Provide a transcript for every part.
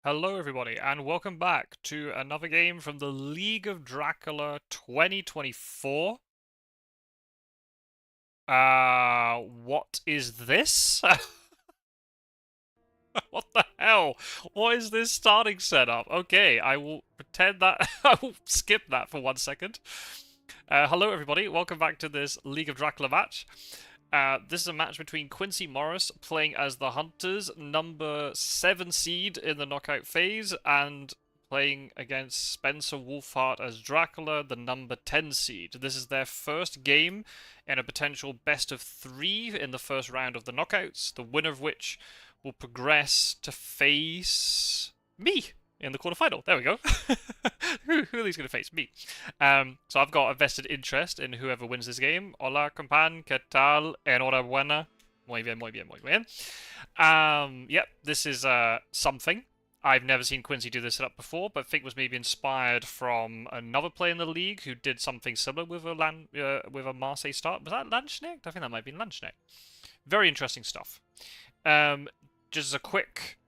Hello, everybody, and welcome back to another game from the League of Dracula 2024. What is this? What the hell? What is this starting setup? Okay, I will pretend that I will skip that for 1 second. Hello, everybody, welcome back to this League of Dracula match. This is a match between Quincy Morris playing as the Hunters, number 7 seed in the knockout phase, and playing against Spencer Wolfhart as Dracula, the number 10 seed. This is their first game in a potential best of 3 in the first round of the knockouts, the winner of which will progress to face me in the quarterfinal. There we go. Who are these going to face? Me. So I've got a vested interest in whoever wins this game. Hola, compan, ¿qué tal? Enhorabuena. Muy bien, muy bien, muy bien. Yep, this is something. I've never seen Quincy do this setup before, but I think was maybe inspired from another player in the league who did something similar with a Marseille start. Was that Landsknecht? I think that might be Landsknecht. Very interesting stuff. Just as a quick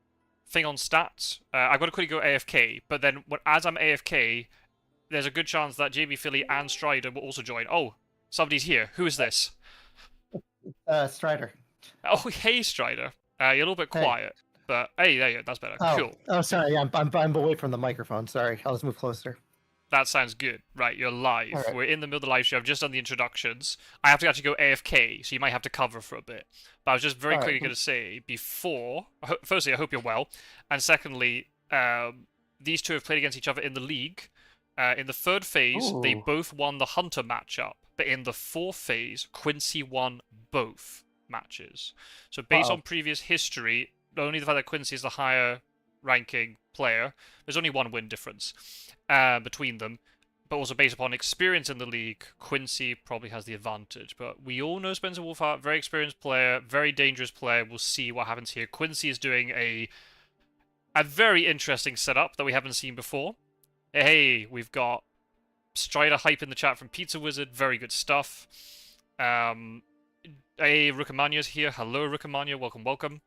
thing on stats, I've got to quickly go AFK, but then as I'm AFK, there's a good chance that JB Philly and Strider will also join. Oh, somebody's here. Who is this? Strider. Oh, hey, Strider. You're a little bit quiet, but hey, there you go. That's better. Cool. Oh, sorry. Yeah, I'm away from the microphone. Sorry. I'll just move closer. That sounds good. Right, you're live. Right. We're in the middle of the live stream. I've just done the introductions. I have to actually go AFK, so you might have to cover for a bit. But I was just very quickly going to say before. Firstly, I hope you're well, and secondly, these two have played against each other in the league. In the third phase, they both won the Hunter matchup, but in the fourth phase, Quincy won both matches. So based on previous history, only the fact that Quincy is the higher ranking player, there's only one win difference between them. But also based upon experience in the league, Quincy probably has the advantage. But we all know Spencer Wolfhart, very experienced player, very dangerous player. We'll see what happens here. Quincy is doing a very interesting setup that we haven't seen before. Hey, we've got Strider hype in the chat from Pizza Wizard. Very good stuff. Hey, Rukamanya's here. Hello, Rukamanya. Welcome, welcome.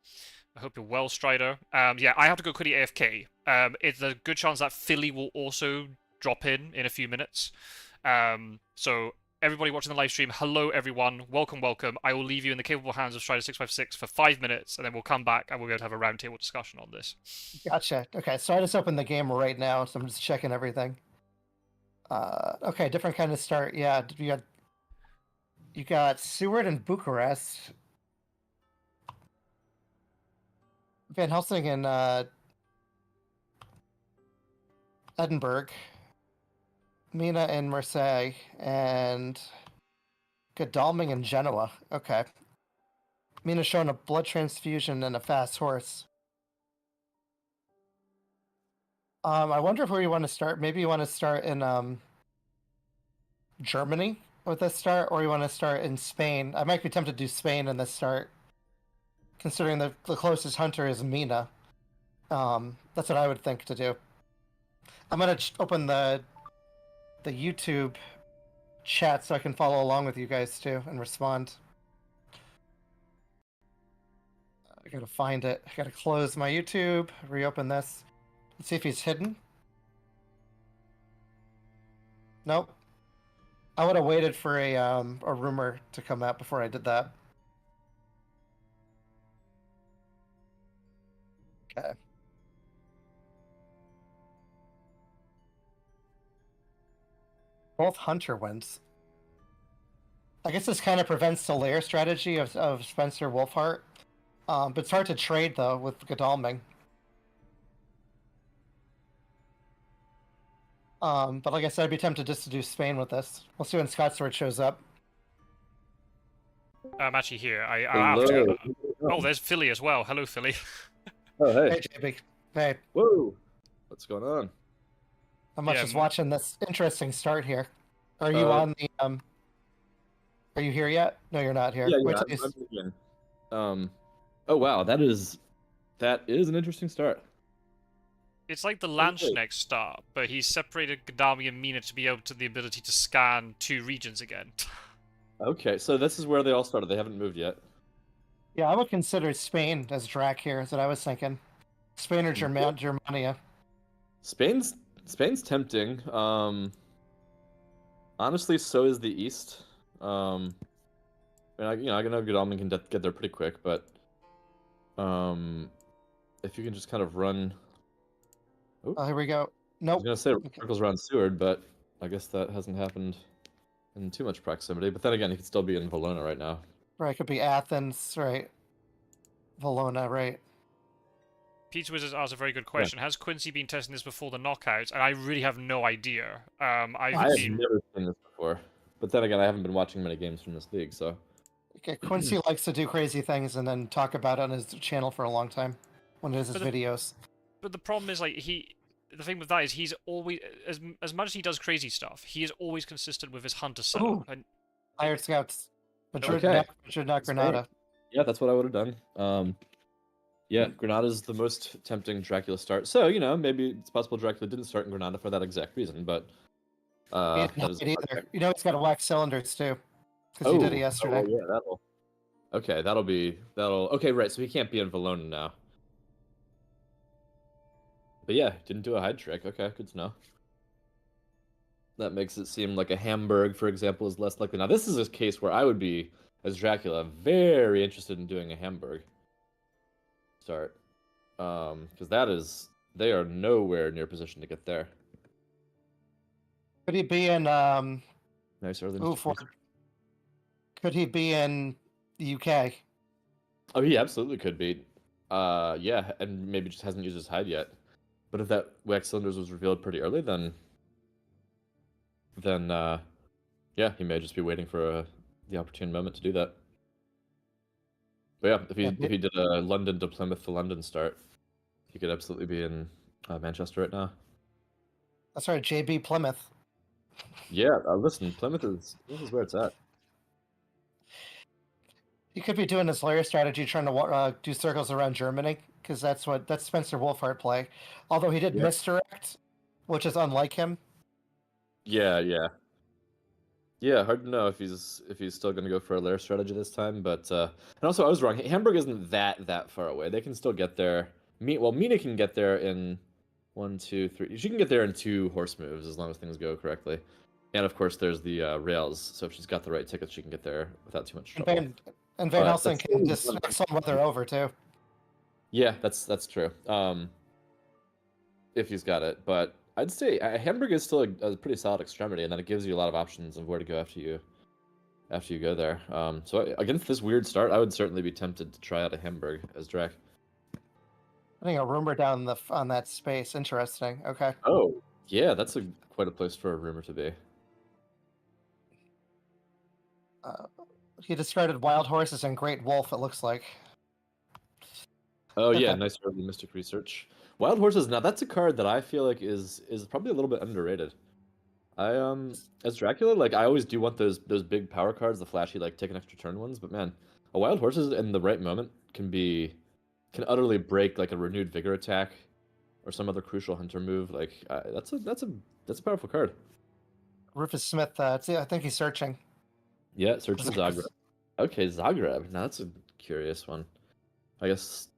I hope you're well, Strider. Yeah, I have to go quickly AFK. It's a good chance that Philly will also drop in a few minutes. So everybody watching the live stream, hello everyone. Welcome, welcome. I will leave you in the capable hands of Strider656 for 5 minutes, and then we'll come back and we'll be able to have a roundtable discussion on this. Gotcha. Okay, so I just opened the game right now, so I'm just checking everything. Okay, different kind of start. Yeah, you got Seward and Bucharest, Van Helsing and Edinburgh, Mina and Marseille, and Godalming and Genoa. Okay. Mina showing a blood transfusion and a fast horse. I wonder if we want to start. Maybe you want to start in Germany with this start, or you want to start in Spain. I might be tempted to do Spain in this start, considering the closest hunter is Mina. That's what I would think to do. I'm gonna open the YouTube chat so I can follow along with you guys too and respond. I gotta find it. I gotta close my YouTube, reopen this. Let's see if he's hidden. Nope. I would have waited for a rumor to come out before I did that. Okay. Both Hunter wins. I guess this kind of prevents the layer strategy of Spencer Wolfhart. But it's hard to trade though with Godalming. But like I said, I'd be tempted just to do Spain with this. We'll see when Scottsword shows up. I'm actually here. I have to. Oh, there's Philly as well. Hello, Philly. Oh, hey. Hey, JB. Hey. Whoa. What's going on? I'm just watching this interesting start here. Are you on the Are you here yet? No, you're not here. Yeah, I'm oh wow, that is an interesting start. It's like the Landsknecht start, but he's separated Godalming and Mina to be able to the ability to scan 2 regions again. Okay, so this is where they all started. They haven't moved yet. Yeah, I would consider Spain as Drac here, is what I was thinking. Spain or Germania. Spain's tempting. Honestly, so is the East. I know Godalming can get there pretty quick, but if you can just kind of run. Oh, here we go. I was Nope. gonna say Okay. circles around Seward, but I guess that hasn't happened in too much proximity. But then again, he could still be in Valona right now. Right, could be Athens, right? Valona, right? Peter Wizards asked a very good question. Has Quincy been testing this before the knockouts? And I really have no idea. I've I have been... never seen this before, but then again, I haven't been watching many games from this league, so. Okay, Quincy likes to do crazy things and then talk about it on his channel for a long time when it is his videos. But the problem is, like, the thing with that is he's always, as much as he does crazy stuff, he is always consistent with his hunter setup. And Hired scouts. Madrid, Okay. not Granada. Yeah, that's what I would have done. Yeah, Granada's the most tempting Dracula start. So, maybe it's possible Dracula didn't start in Granada for that exact reason, but He didn't that is hide either. You know, he's got to wax cylinders too. Because he did it yesterday. Oh, yeah, that'll okay, right, so he can't be in Valona now. But yeah, didn't do a hide trick. Okay, good to know. That makes it seem like a Hamburg, for example, is less likely. Now, this is a case where I would be, as Dracula, very interested in doing a Hamburg start. Because they are nowhere near position to get there. Could he be in Nice early. Could he be in the UK? Oh, he absolutely could be. Yeah, and maybe just hasn't used his hide yet. But if that wax cylinders was revealed pretty early, then yeah, he may just be waiting for the opportune moment to do that. But yeah, if he did a London to Plymouth to London start, he could absolutely be in Manchester right now. That's right, JB Plymouth. Yeah, listen, Plymouth is where it's at. He could be doing his layer strategy, trying to do circles around Germany, because that's Spencer Wolfhard play. Although he did misdirect, which is unlike him. Yeah. Hard to know if he's still going to go for a lair strategy this time. But and also I was wrong. Hamburg isn't that far away. They can still get there. Mina can get there in 1, 2, 3. She can get there in 2 horse moves as long as things go correctly. And of course, there's the rails. So if she's got the right tickets, she can get there without too much trouble. And Van Helsing can just make some weather over too. Yeah, that's true. If he's got it, but I'd say Hamburg is still a pretty solid extremity, and then it gives you a lot of options of where to go after you go there. So against this weird start, I would certainly be tempted to try out a Hamburg as Drac. I think a rumor down on that space. Interesting. Okay. Oh, yeah, that's quite a place for a rumor to be. He discarded Wild Horses and Great Wolf, it looks like. Oh yeah, nice early Mystic research. Wild Horses, now that's a card that I feel like is probably a little bit underrated. As Dracula, like I always do want those big power cards, the flashy like take an extra turn ones, but man, a Wild Horses in the right moment can utterly break like a renewed vigor attack or some other crucial hunter move. Like that's a powerful card. Rufus Smith, I think he's searching. Yeah, searching Zagreb. Okay, Zagreb. Now that's a curious one. I guess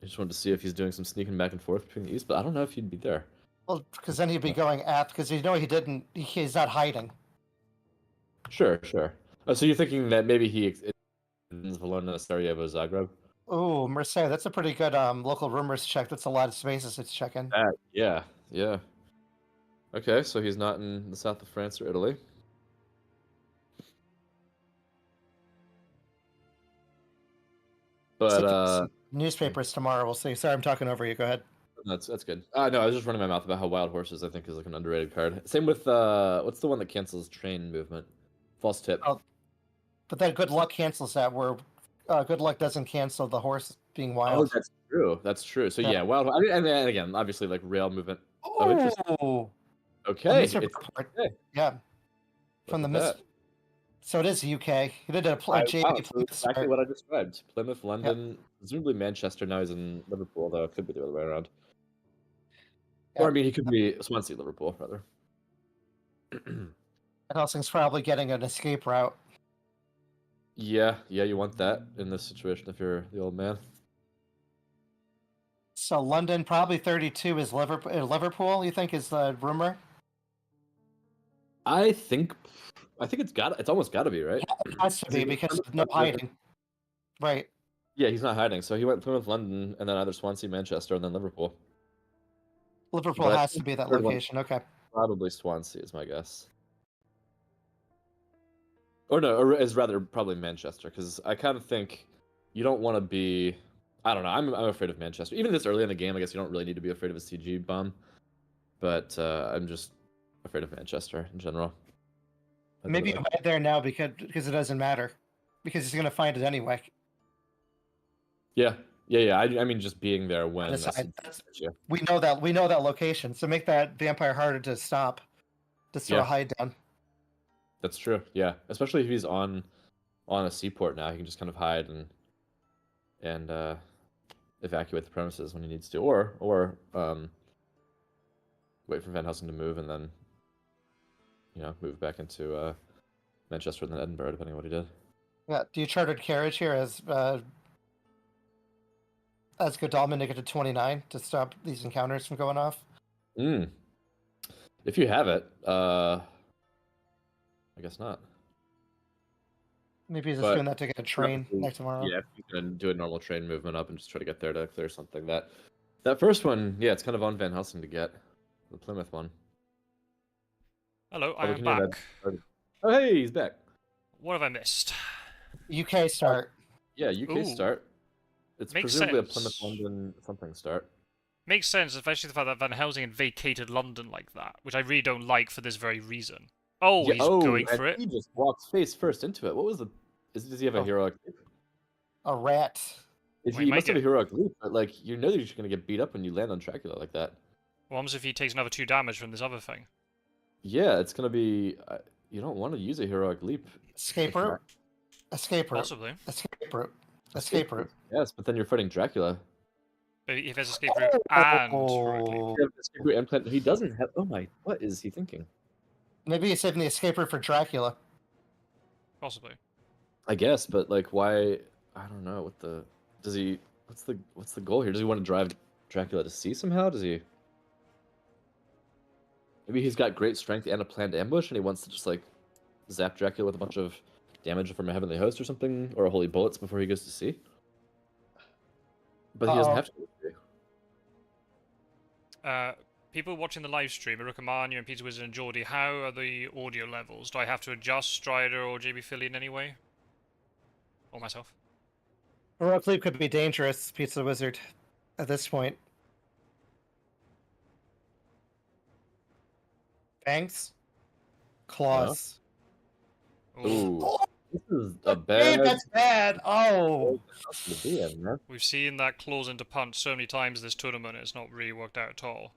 I just wanted to see if he's doing some sneaking back and forth between the East, but I don't know if he'd be there. Well, because then he'd be going because he's not hiding. Sure. Oh, so you're thinking that maybe he is Valona, Sarajevo, Zagreb? Oh, Marseille. That's a pretty good local rumors check. That's a lot of spaces it's checking. Yeah. Okay, so he's not in the south of France or Italy. But newspapers tomorrow. We'll see. Sorry, I'm talking over you. Go ahead. That's good. No, I was just running my mouth about how Wild Horses I think is like an underrated card. Same with what's the one that cancels train movement? False Tip. Oh, but then Good Luck cancels that. Where Good Luck doesn't cancel the horse being wild. Oh, that's true. So yeah, Wild. I mean, and again, obviously like rail movement. Oh, interesting. Okay. Yeah. From the mist. So it is UK. He did a JV. Exactly what I described. Plymouth, London, presumably Manchester. Now he's in Liverpool, though it could be the other way around. Or I mean, he could be Swansea, Liverpool, rather. Helsing's probably getting an escape route. Yeah, you want that in this situation if you're the old man. So London, probably 32 is Liverpool. Liverpool, you think, is the rumor? I think it's almost got to be, right? It has to 'Cause he be went because Plymouth, no London. hiding. Right. Yeah, he's not hiding. So he went Plymouth, London, and then either Swansea, Manchester, and then Liverpool. Liverpool But I has to think be the that third one location. Okay. probably Swansea is my guess. Or no, or is rather probably Manchester, because I kind of think you don't want to be. I don't know. I'm afraid of Manchester. Even this early in the game, I guess you don't really need to be afraid of a CG bomb. But I'm just afraid of Manchester in general. Maybe you hide there now because it doesn't matter, because he's gonna find it anyway. Yeah, yeah. I mean, just being there when That's- a CG that's- hits you. We know that location, so make that vampire harder to stop. Just throw a Yeah. hide down. That's true. Yeah, especially if he's on a seaport now, he can just kind of hide and evacuate the premises when he needs to, or wait for Van Helsing to move and then move back into Manchester and then Edinburgh, depending on what he did. Yeah. Do you chartered carriage here as Godalming to get to 29 to stop these encounters from going off? If you have it, I guess not. Maybe he's just But doing that to get a train next tomorrow. Yeah, if you can do a normal train movement up and just try to get there to clear something. That first one, yeah, it's kind of on Van Helsing to get the Plymouth one. Hello, I Although, am can you imagine- back. Oh, hey, he's back. What have I missed? UK start. Yeah, UK Ooh. start. It's Makes presumably sense. a Plymouth London something start. Makes sense, especially the fact that Van Helsing had vacated London like that, which I really don't like for this very reason. Oh, Yeah, he's going and for it. he just walks face first into it. What was the? Does he have a Oh. heroic leap? A rat. Well, he He might must have a get- heroic leap, but like you know that you're just gonna get beat up when you land on Dracula like that. What happens if he takes another 2 damage from this other thing? Yeah, it's gonna be. You don't want to use a heroic leap. Escape route. Escape route. Possibly. Escape route. Escape route. Yes, but then you're fighting Dracula. But if there's escape route and heroic leap. Oh. Yeah, escape route and plan- He doesn't have. Oh my! What is he thinking? Maybe he's saving the escape route for Dracula. Possibly. I guess, but like, why? I don't know. What the? Does he? What's the goal here? Does he want to drive Dracula to sea somehow? Does he? Maybe he's got great strength and a planned ambush, and he wants to just like zap Dracula with a bunch of damage from a heavenly host or something, or a holy bullets before he goes to sea. But he doesn't Uh-oh. have to. Go to sea. People watching the live stream, Arukamaño and Peter Wizard and Geordie, how are the audio levels? Do I have to adjust Strider or JB Philly in any way? Or myself? Heroic leap could be dangerous, Pizza Wizard, at this point. Fangs? Claws. Ooh, Oh, this is a man, bad. that's bad. Oh. to be in, man. We've seen that claws into punch so many times this tournament, it's not really worked out at all.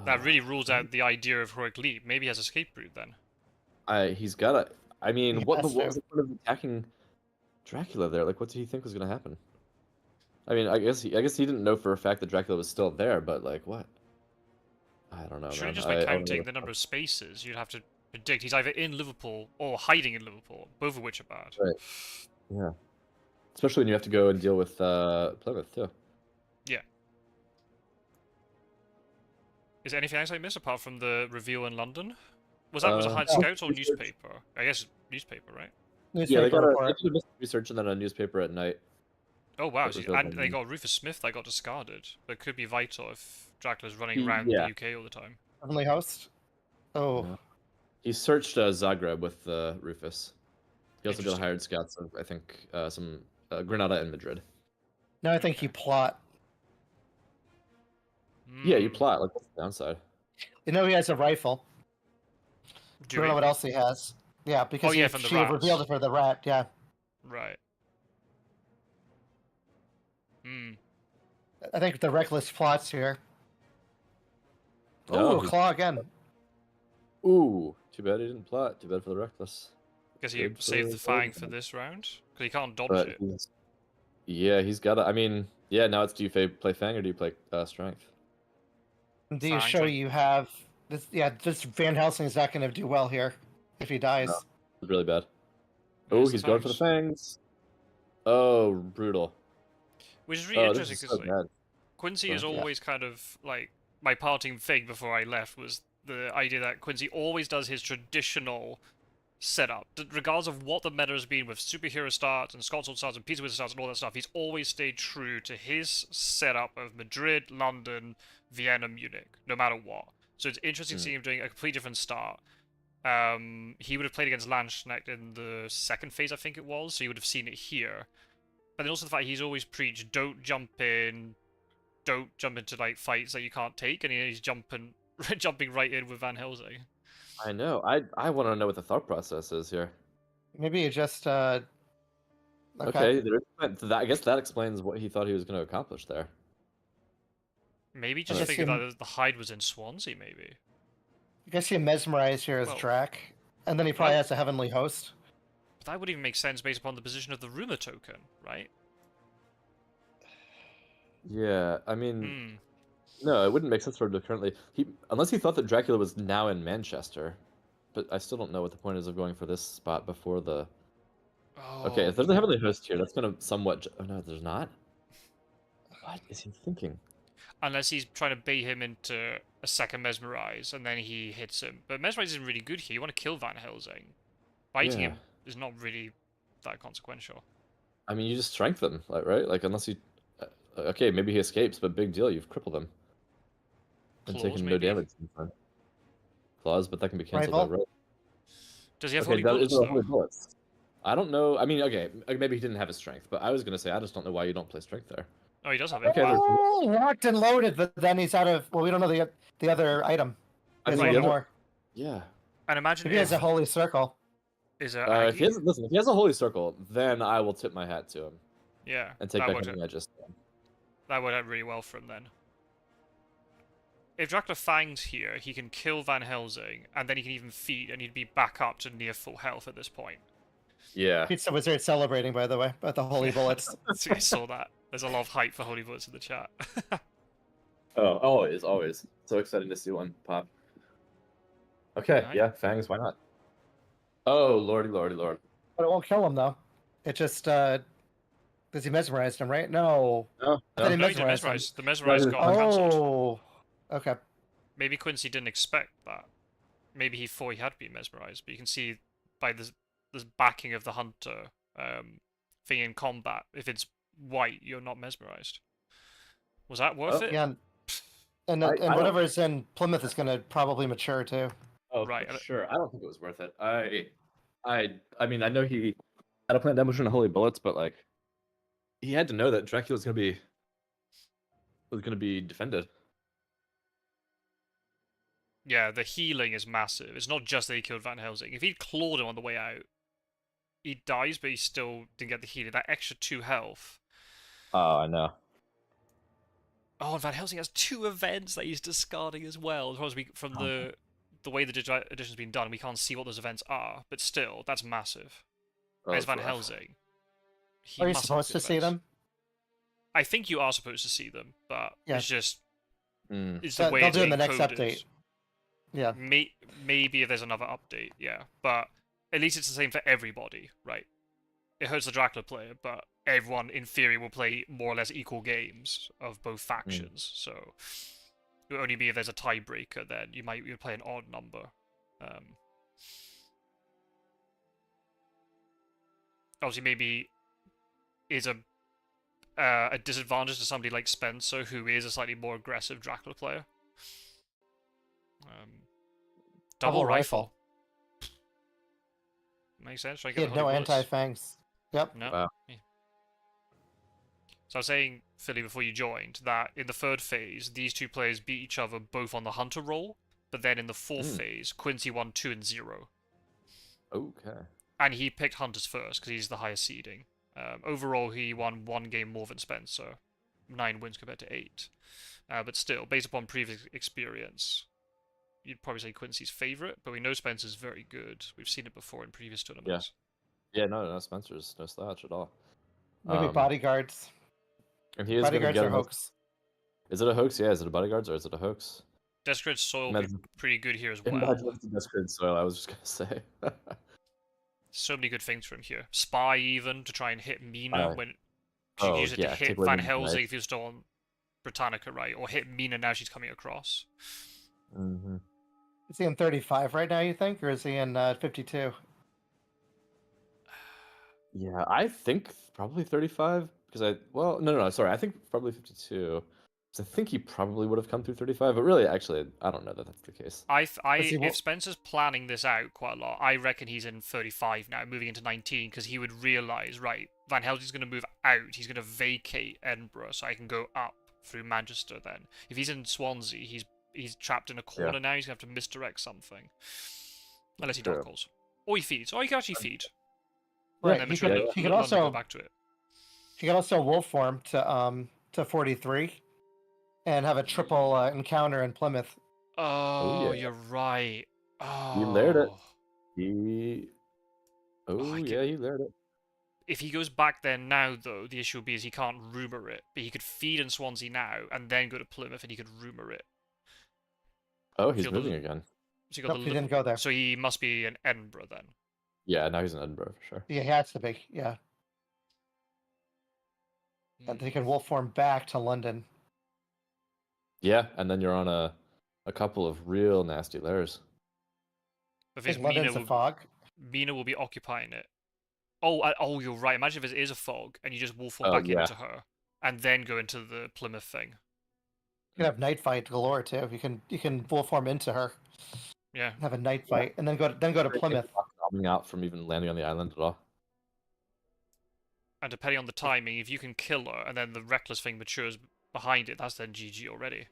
That really rules out the idea of heroic leap. Maybe he has escape route then. He's got a. I mean, He what has was the point of attacking Dracula there? Like, what did he think was gonna happen? I mean, I guess he didn't know for a fact that Dracula was still there, but like, what? I don't know, Surely man. just by I don't counting know. the number of spaces, you'd have to predict he's either in Liverpool or hiding in Liverpool, both of which are bad. Right. Yeah. Especially when you have to go and deal with Plymouth too. Yeah. Is there anything else I missed apart from the reveal in London? Was that a hard no. scouts or newspaper? I guess newspaper, right? Yeah, they Newspaper they report. did a mystery research and then a newspaper at night. Oh wow, That was so- real and they fun. got Rufus Smith that got discarded. That could be vital if Dracula's running He- around yeah. the UK all the time. Heavenly host. Oh. Yeah. He searched Zagreb with Rufus. He also did a Interesting. hired scouts of, I think, some Granada and Madrid. Now I think you plot. Yeah, you Hmm. plot. Like, what's the downside? You know he has a rifle. Do I don't know we? what else he has. Yeah, because yeah, from the she rats. revealed it for the rat, yeah. Right. Hmm. I think the reckless plots here. No, Oh, claw again. Ooh, too bad he didn't plot. Too bad for the reckless. Guess he Good saved for the fang Golden. for this round because he can't dodge But it. he's got to. I mean, yeah. Now it's do you play Fang or do you play Strength? Do you Fine, show fine. you have this? Yeah, this Van Helsing's not going to do well here if he dies. No. It's really bad. Oh, There's he's the going for the fangs. fangs. Oh, brutal. Which is really Oh, interesting this is so because bad. Quincy is Yeah. always kind of like my parting thing before I left was the idea that Quincy always does his traditional setup, regardless of what the meta has been with superhero starts and Scotsword starts and Peter Wizard starts and all that stuff. He's always stayed true to his setup of Madrid, London, Vienna, Munich, no matter what. So it's interesting to see him doing a completely different start. He would have played against Landsknecht in the second phase, I think it was, so you would have seen it here. But then also the fact he's always preached, don't jump into like fights that you can't take, and he's jumping right in with Van Helsing. I know. I want to know what the thought process is here. Maybe you just Okay, I guess that explains what he thought he was going to accomplish there. Maybe just guess figured you- that the hide was in Swansea, maybe. I guess you mesmerize here as Well, Drac, and then he probably well- has a heavenly host. But that would even make sense based upon the position of the rumor token, right? Yeah, I mean, Hmm. no, it wouldn't make sense for him to currently unless he thought that Dracula was now in Manchester. But I still don't know what the point is of going for this spot before the. Okay, Oh, if there's a heavenly host here, that's gonna somewhat. Oh no, there's not. What is he thinking? unless he's trying to bait him into a second mesmerize, and then he hits him. But mesmerize isn't really good here. You want to kill Van Helsing. Biting Yeah. him is not really that consequential. I mean, you just strengthen him, like, right? Like, unless you. Okay, maybe he escapes, but big deal, you've crippled him. And Claws, taken no maybe? damage. Claws, but that can be canceled by Rifle? rope. Does he have Okay, holy that bullets, is though? holy bullets. I don't know. I mean, okay, maybe he didn't have his strength, but I was gonna say I just don't know why you don't play strength there. Oh, he does have it. Okay, Wow. Oh, locked and loaded, but then he's out of. Well, we don't know the other item. I There's mean, one the other- more. Yeah. And imagine Maybe he has if a holy circle. is a If he Aggie. if he has a holy circle, then I will tip my hat to him Yeah, and take that back would anything I just said. that would have really well for him then. If Dracula fangs here, he can kill Van Helsing, and then he can even feed, and he'd be back up to near full health at this point. Yeah. Pizza Wizard celebrating, by the way, about the holy bullets. So I saw that. There's a lot of hype for holy bullets in the chat. Oh, always. So exciting to see one pop. Okay, Right. yeah, fangs, why not? Oh, lordy. But it won't kill him, though. It just, because he mesmerized him, right? No. No, I thought he No, he didn't mesmerized him. mesmerize. The mesmerize got cancelled. Oh. Okay. Maybe Quincy didn't expect that. Maybe he thought he had been mesmerized, but you can see by this backing of the hunter thing in combat, if it's white, you're not mesmerized. Was that worth it? Yeah. And I whatever is in Plymouth is going to probably mature, too. Oh, Right. for sure. I don't think it was worth it. I mean, I know he had a plan damage and holy bullets, but like, he had to know that Dracula's gonna be defended. Yeah, the healing is massive. It's not just that he killed Van Helsing. If he'd clawed him on the way out, he dies, but he still didn't get the healing. That extra 2 health. Oh, I know. Oh, and Van Helsing has 2 events that he's discarding as well. As far as from the way the digital edition's been done, we can't see what those events are. But still, that's massive. Oh, As Van rough. Helsing. He Are you must have supposed good to see events. them? I think you are supposed to see them, but Yeah. it's just Mm. it's the way They'll it's do it in the next encoded. update. Yeah. Maybe if there's another update, yeah. But at least it's the same for everybody, right? It hurts the Dracula player, but everyone in theory will play more or less equal games of both factions. So it would only be if there's a tiebreaker, then you play an odd number. Obviously, maybe is a disadvantage to somebody like Spencer, who is a slightly more aggressive Dracula player. Double rifle. Makes sense. Try to He get had the no holy bullets. anti-fangs. Yep. No. Wow. Yeah. So I was saying, Philly, before you joined, that in the third phase, these 2 players beat each other both on the hunter roll, but then in the fourth phase, Quincy won 2 and 0. Okay. And he picked hunters first, because he's the highest seeding. Overall, he won 1 game more than Spencer. 9 wins compared to 8. But still, based upon previous experience, you'd probably say Quincy's favourite, but we know Spencer's very good. We've seen it before in previous tournaments. Yeah, no, Spencer's no slouch at all. Maybe bodyguards. And he is going to Bodyguards get are him. hoax. Is it a hoax? Yeah, is it a bodyguards or is it a hoax? Desperate Soil would be pretty good here as well. Imagine it's a discard soil, I was just going to say. So many good things from here. Spy even, to try and hit Mina when... She Oh, could use it yeah, to take hit away Van the Helsing knife. if he was still on Britannica, right? Or hit Mina now she's coming across. Mm-hmm. Is he in 35 right now, you think? Or is he in 52? Yeah, I think probably 35 because no, sorry, I think probably 52. 'Cause I think he probably would have come through 35, but really, actually, I don't know that that's the case. If Spencer's planning this out quite a lot, I reckon he's in 35 now, moving into 19, because he would realise, right, Van Helsing's going to move out, he's going to vacate Edinburgh, so I can go up through Manchester then. If he's in Swansea, he's trapped in a corner now, he's going to have to misdirect something. Unless he dark calls. Or he feeds. Or he can actually feed. Right, And he then could also go back to it. He could also wolf form to 43 and have a triple encounter in Plymouth. Oh, yeah. you're right. He layered it. Oh. He layered it. If he goes back there now, though, the issue will be is he can't rumour it. But he could feed in Swansea now and then go to Plymouth and he could rumour it. Oh, he's moving again. So Nope, he didn't go there. So he must be in Edinburgh then. Yeah, now he's in Edinburgh for sure. Yeah, he has to be. Yeah. And he can wolf form back to London. Yeah, and then you're on a couple of real nasty layers. If London's a fog. Mina will be occupying it. Oh, you're right. Imagine if it is a fog and you just wolf form back into her and then go into the Plymouth thing. You can have night fight galore too. You can wolf form into her. Yeah. Have a night fight and then go to Plymouth. Coming out from even landing on the island at all. And depending on the timing, if you can kill her and then the reckless thing matures behind it, that's then GG already.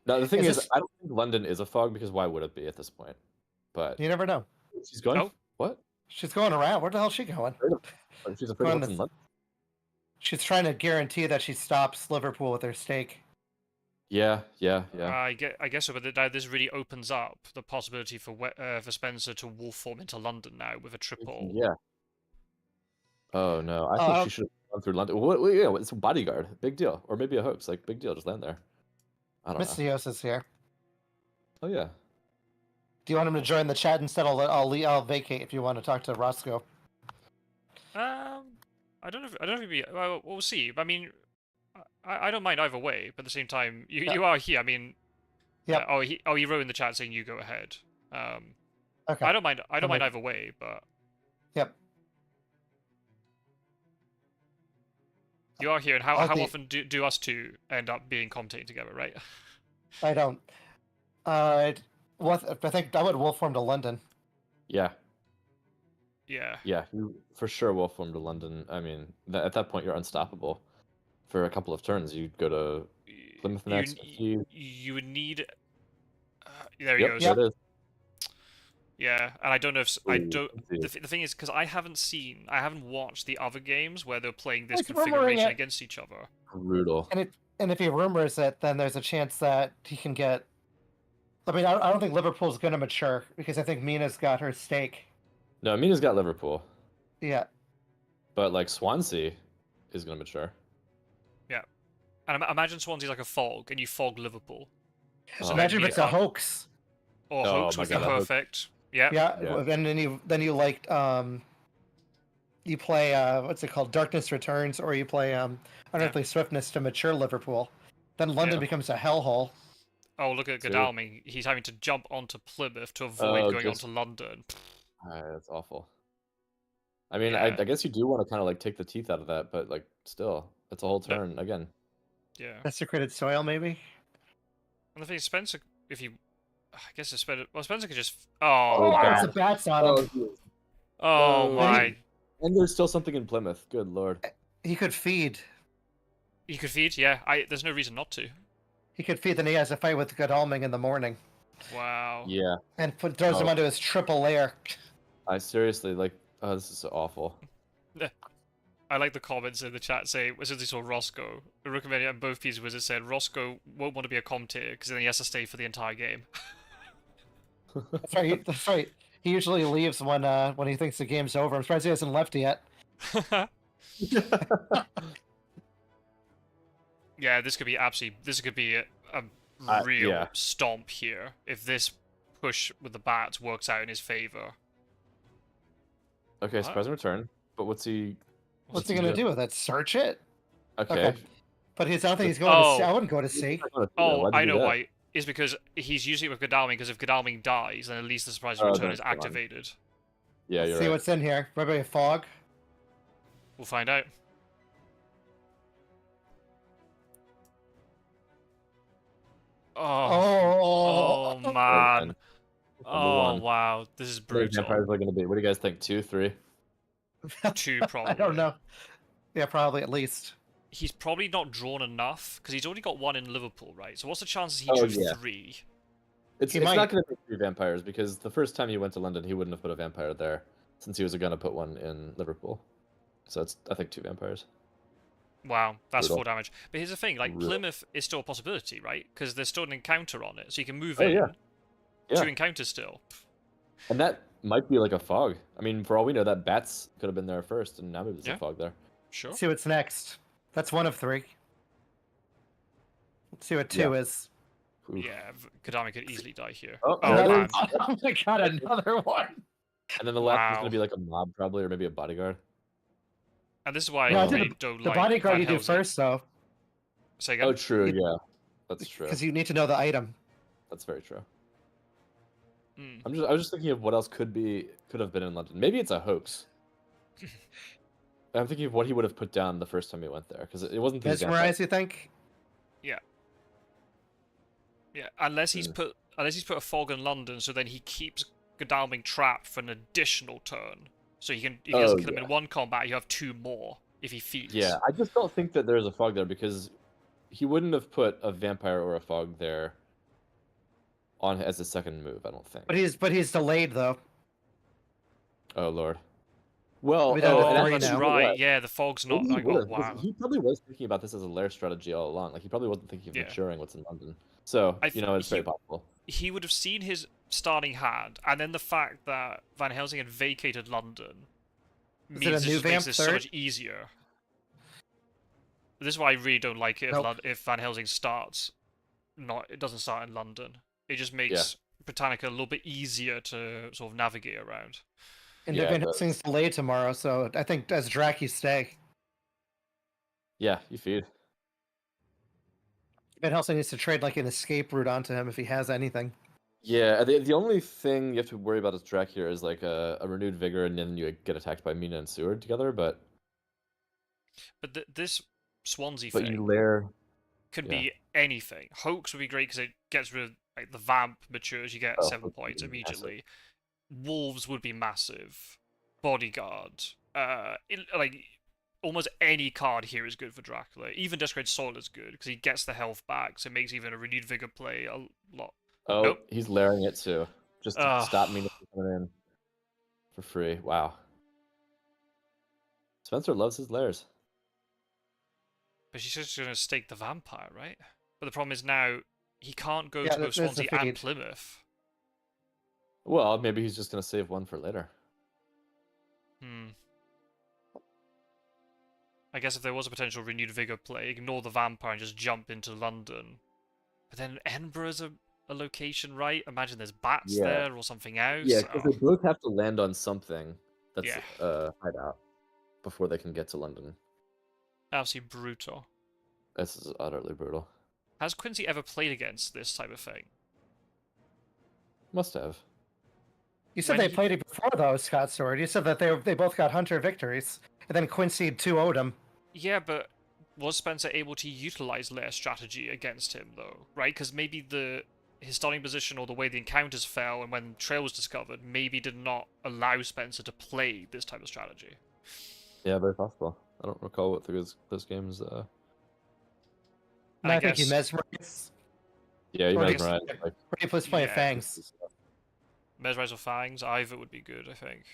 No, the thing is, I don't think London is a fog because why would it be at this point? But you never know. She's going. Oh. What? She's going around. Where the hell is she going? She's afraid of what's in London. She's trying to guarantee that she stops Liverpool with her stake. Yeah. I guess so, but this really opens up the possibility for Spencer to wolf form into London now with a triple. Yeah. Oh no, I think she should have gone through London. It's a bodyguard, big deal, or maybe a hoax, like big deal, just land there. I don't know. Mystios is here. Oh yeah. Do you want him to join the chat instead? I'll vacate if you want to talk to Roscoe. I don't know. If it'd be. Well, we'll see. I mean, I don't mind either way. But at the same time, you are here. I mean, yeah. He wrote in the chat saying you go ahead. Okay. I don't mind. I don't mind either way. But yep. You are here, and how often do us two end up being commentating together, right? I don't. I think I would wolf form to London. Yeah. Yeah. Yeah, you for sure wolf form to London. I mean, at that point you're unstoppable. For a couple of turns, you'd go to Plymouth next. You would need. There he goes. There it is. Yeah, and I don't know if The thing is, because I haven't watched the other games where they're playing this configuration against each other. Brutal. And if he rumors it, then there's a chance that he can get. I mean, I don't think Liverpool's going to mature because I think Mina's got her stake. No, Mina's got Liverpool. Yeah. But like Swansea is going to mature. Yeah, and imagine Swansea's like a fog, and you fog Liverpool. So imagine if it's a hoax. Or hoax would be perfect. Yeah. Yeah, and then you like you play what's it called, Darkness Returns, or you play Unearthly Swiftness to mature Liverpool. Then London becomes a hellhole. Oh, look at Godalming. He's having to jump onto Plymouth to avoid going onto London. That's awful. I mean, I guess you do want to kind of like take the teeth out of that, but like still, it's a whole turn again. Yeah. Desecrated soil, maybe. And the thing is, Spencer, if you, I guess Spencer could just. It's a bats on him. Oh my. And there's still something in Plymouth. Good lord. He could feed. He could feed, yeah. There's no reason not to. He could feed, then he has a fight with Godalming in the morning. Wow. Yeah. And throws him onto his triple lair. I seriously, like, oh, this is awful. I like the comments in the chat saying, as soon as he saw Roscoe, recommending on both pieces, it said, Roscoe won't want to be a commentator because then he has to stay for the entire game. That's right. That's right. He usually leaves when he thinks the game's over. I'm surprised he hasn't left yet. Yeah, this could be a real stomp here if this push with the bats works out in his favor. Okay, surprise return. But what's he gonna do with it? Search it? Okay. But I don't think he's going to C. I Oh, wouldn't go to C. oh, Why'd you I do know that? why. It's because he's using it with Godalming, because if Godalming dies, then at least the surprise Oh, return then is come on. activated. Yeah, Let's you're see right. what's in here. Maybe a fog. We'll find out. Oh, Oh, oh man. Number Oh one. wow, this is How many brutal. vampires are going to be? What do you guys think? 2, 3? 2 probably. I don't know. Yeah, probably at least. He's probably not drawn enough because he's already got 1 in Liverpool, right? So what's the chances he Oh, drew yeah. 3? It's He not might. going to be 3 vampires because the first time he went to London, he wouldn't have put a vampire there since he was going to put one in Liverpool. So it's, I think, 2 vampires. Wow, that's Brutal. 4 damage. But here's the thing, like, Brutal. Plymouth is still a possibility, right? Because there's still an encounter on it, so you can move Oh, in. yeah. 2 Yeah. encounters still. And that might be like a fog. I mean, for all we know, that bats could have been there first, and now maybe there's Yeah. a fog there. Sure. Let's see what's next. That's 1 of 3. Let's see what 2 Yeah. is. Oof. Yeah, Kodami could easily die here. Oh, Oh, there it man. is. Oh my god, another one. And then the last one's Wow. going to be like a mob, probably, or maybe a bodyguard. And this is why No, I I did really don't the like bodyguard Van you do Helsing. first, though. Say again? Oh, true, You- yeah. That's true. Because you need to know the item. That's very true. Mm. I was just thinking of what else could have been in London. Maybe it's a hoax. I'm thinking of what he would have put down the first time he went there, because it wasn't these Mesmerize, you think? Yeah, unless he's Hmm. put a fog in London, so then he keeps Godalming trapped for an additional turn. So he can, if he doesn't kill him in 1 combat, you have 2 more if he feeds. Yeah, I just don't think that there's a fog there because he wouldn't have put a vampire or a fog there on as a second move. I don't think. But he's delayed though. Oh lord. Well, We don't have Oh, three that's now. right. Yeah, the fog's not. Maybe he Like, oh, would've, wow. because he probably was thinking about this as a lair strategy all along. Like he probably wasn't thinking of Yeah. maturing what's in London. So I you know, it's very he- possible. He would have seen his starting hand, and then the fact that Van Helsing had vacated London Is it means a this new just makes vamp this so third? much easier. This is why I really don't like it if, Nope. if Van Helsing starts. It doesn't start in London. It just makes Britannica a little bit easier to sort of navigate around. And Yeah, Van it does. Helsing's delayed tomorrow, so I think as Drac you stay. Yeah, you feed. Van Helsing needs to trade like an escape route onto him if he has anything. Yeah, the only thing you have to worry about as Drac here is like a renewed vigor, and then you get attacked by Mina and Seward together. But This Swansea you thing lair. could yeah. be anything. Hoax would be great because it gets rid of like the vamp matures, you get Oh, 7 would points be massive. immediately. Wolves would be massive. Bodyguard, like almost any card here is good for Dracula. Even Desecrated Soil is good because he gets the health back, so it makes even a renewed vigor play a lot. Oh, Nope. he's layering it too, just to Ugh. stop Mina from coming in for free. Wow. Spencer loves his lairs. But she's just gonna stake the vampire, right? But the problem is now he can't go Yeah, to both there's the Swansea and feed. Plymouth. Well, maybe he's just gonna save one for later. I guess if there was a potential renewed vigor play, ignore the vampire and just jump into London. But then Edinburgh's a location, right? Imagine there's bats Yeah. there or something else. Yeah, because Oh, they both have to land on something that's Yeah. hideout before they can get to London. absolutely brutal. This is utterly brutal. Has Quincy ever played against this type of thing? Must have. You said When they he- played it before though, Scott Sword. You said that they both got Hunter victories, and then Quincy 2-0'd him. Yeah, but was Spencer able to utilize Lair strategy against him, though? Right? Because maybe his starting position or the way the encounters fell and when Trail was discovered maybe did not allow Spencer to play this type of strategy. Yeah, very possible. I don't recall what those games. And I I think he guess- mesmerized. Yeah, you Or just- mesmerized. Like, Or he plays play Yeah. Fangs. Mesmerize or Fangs, either would be good, I think.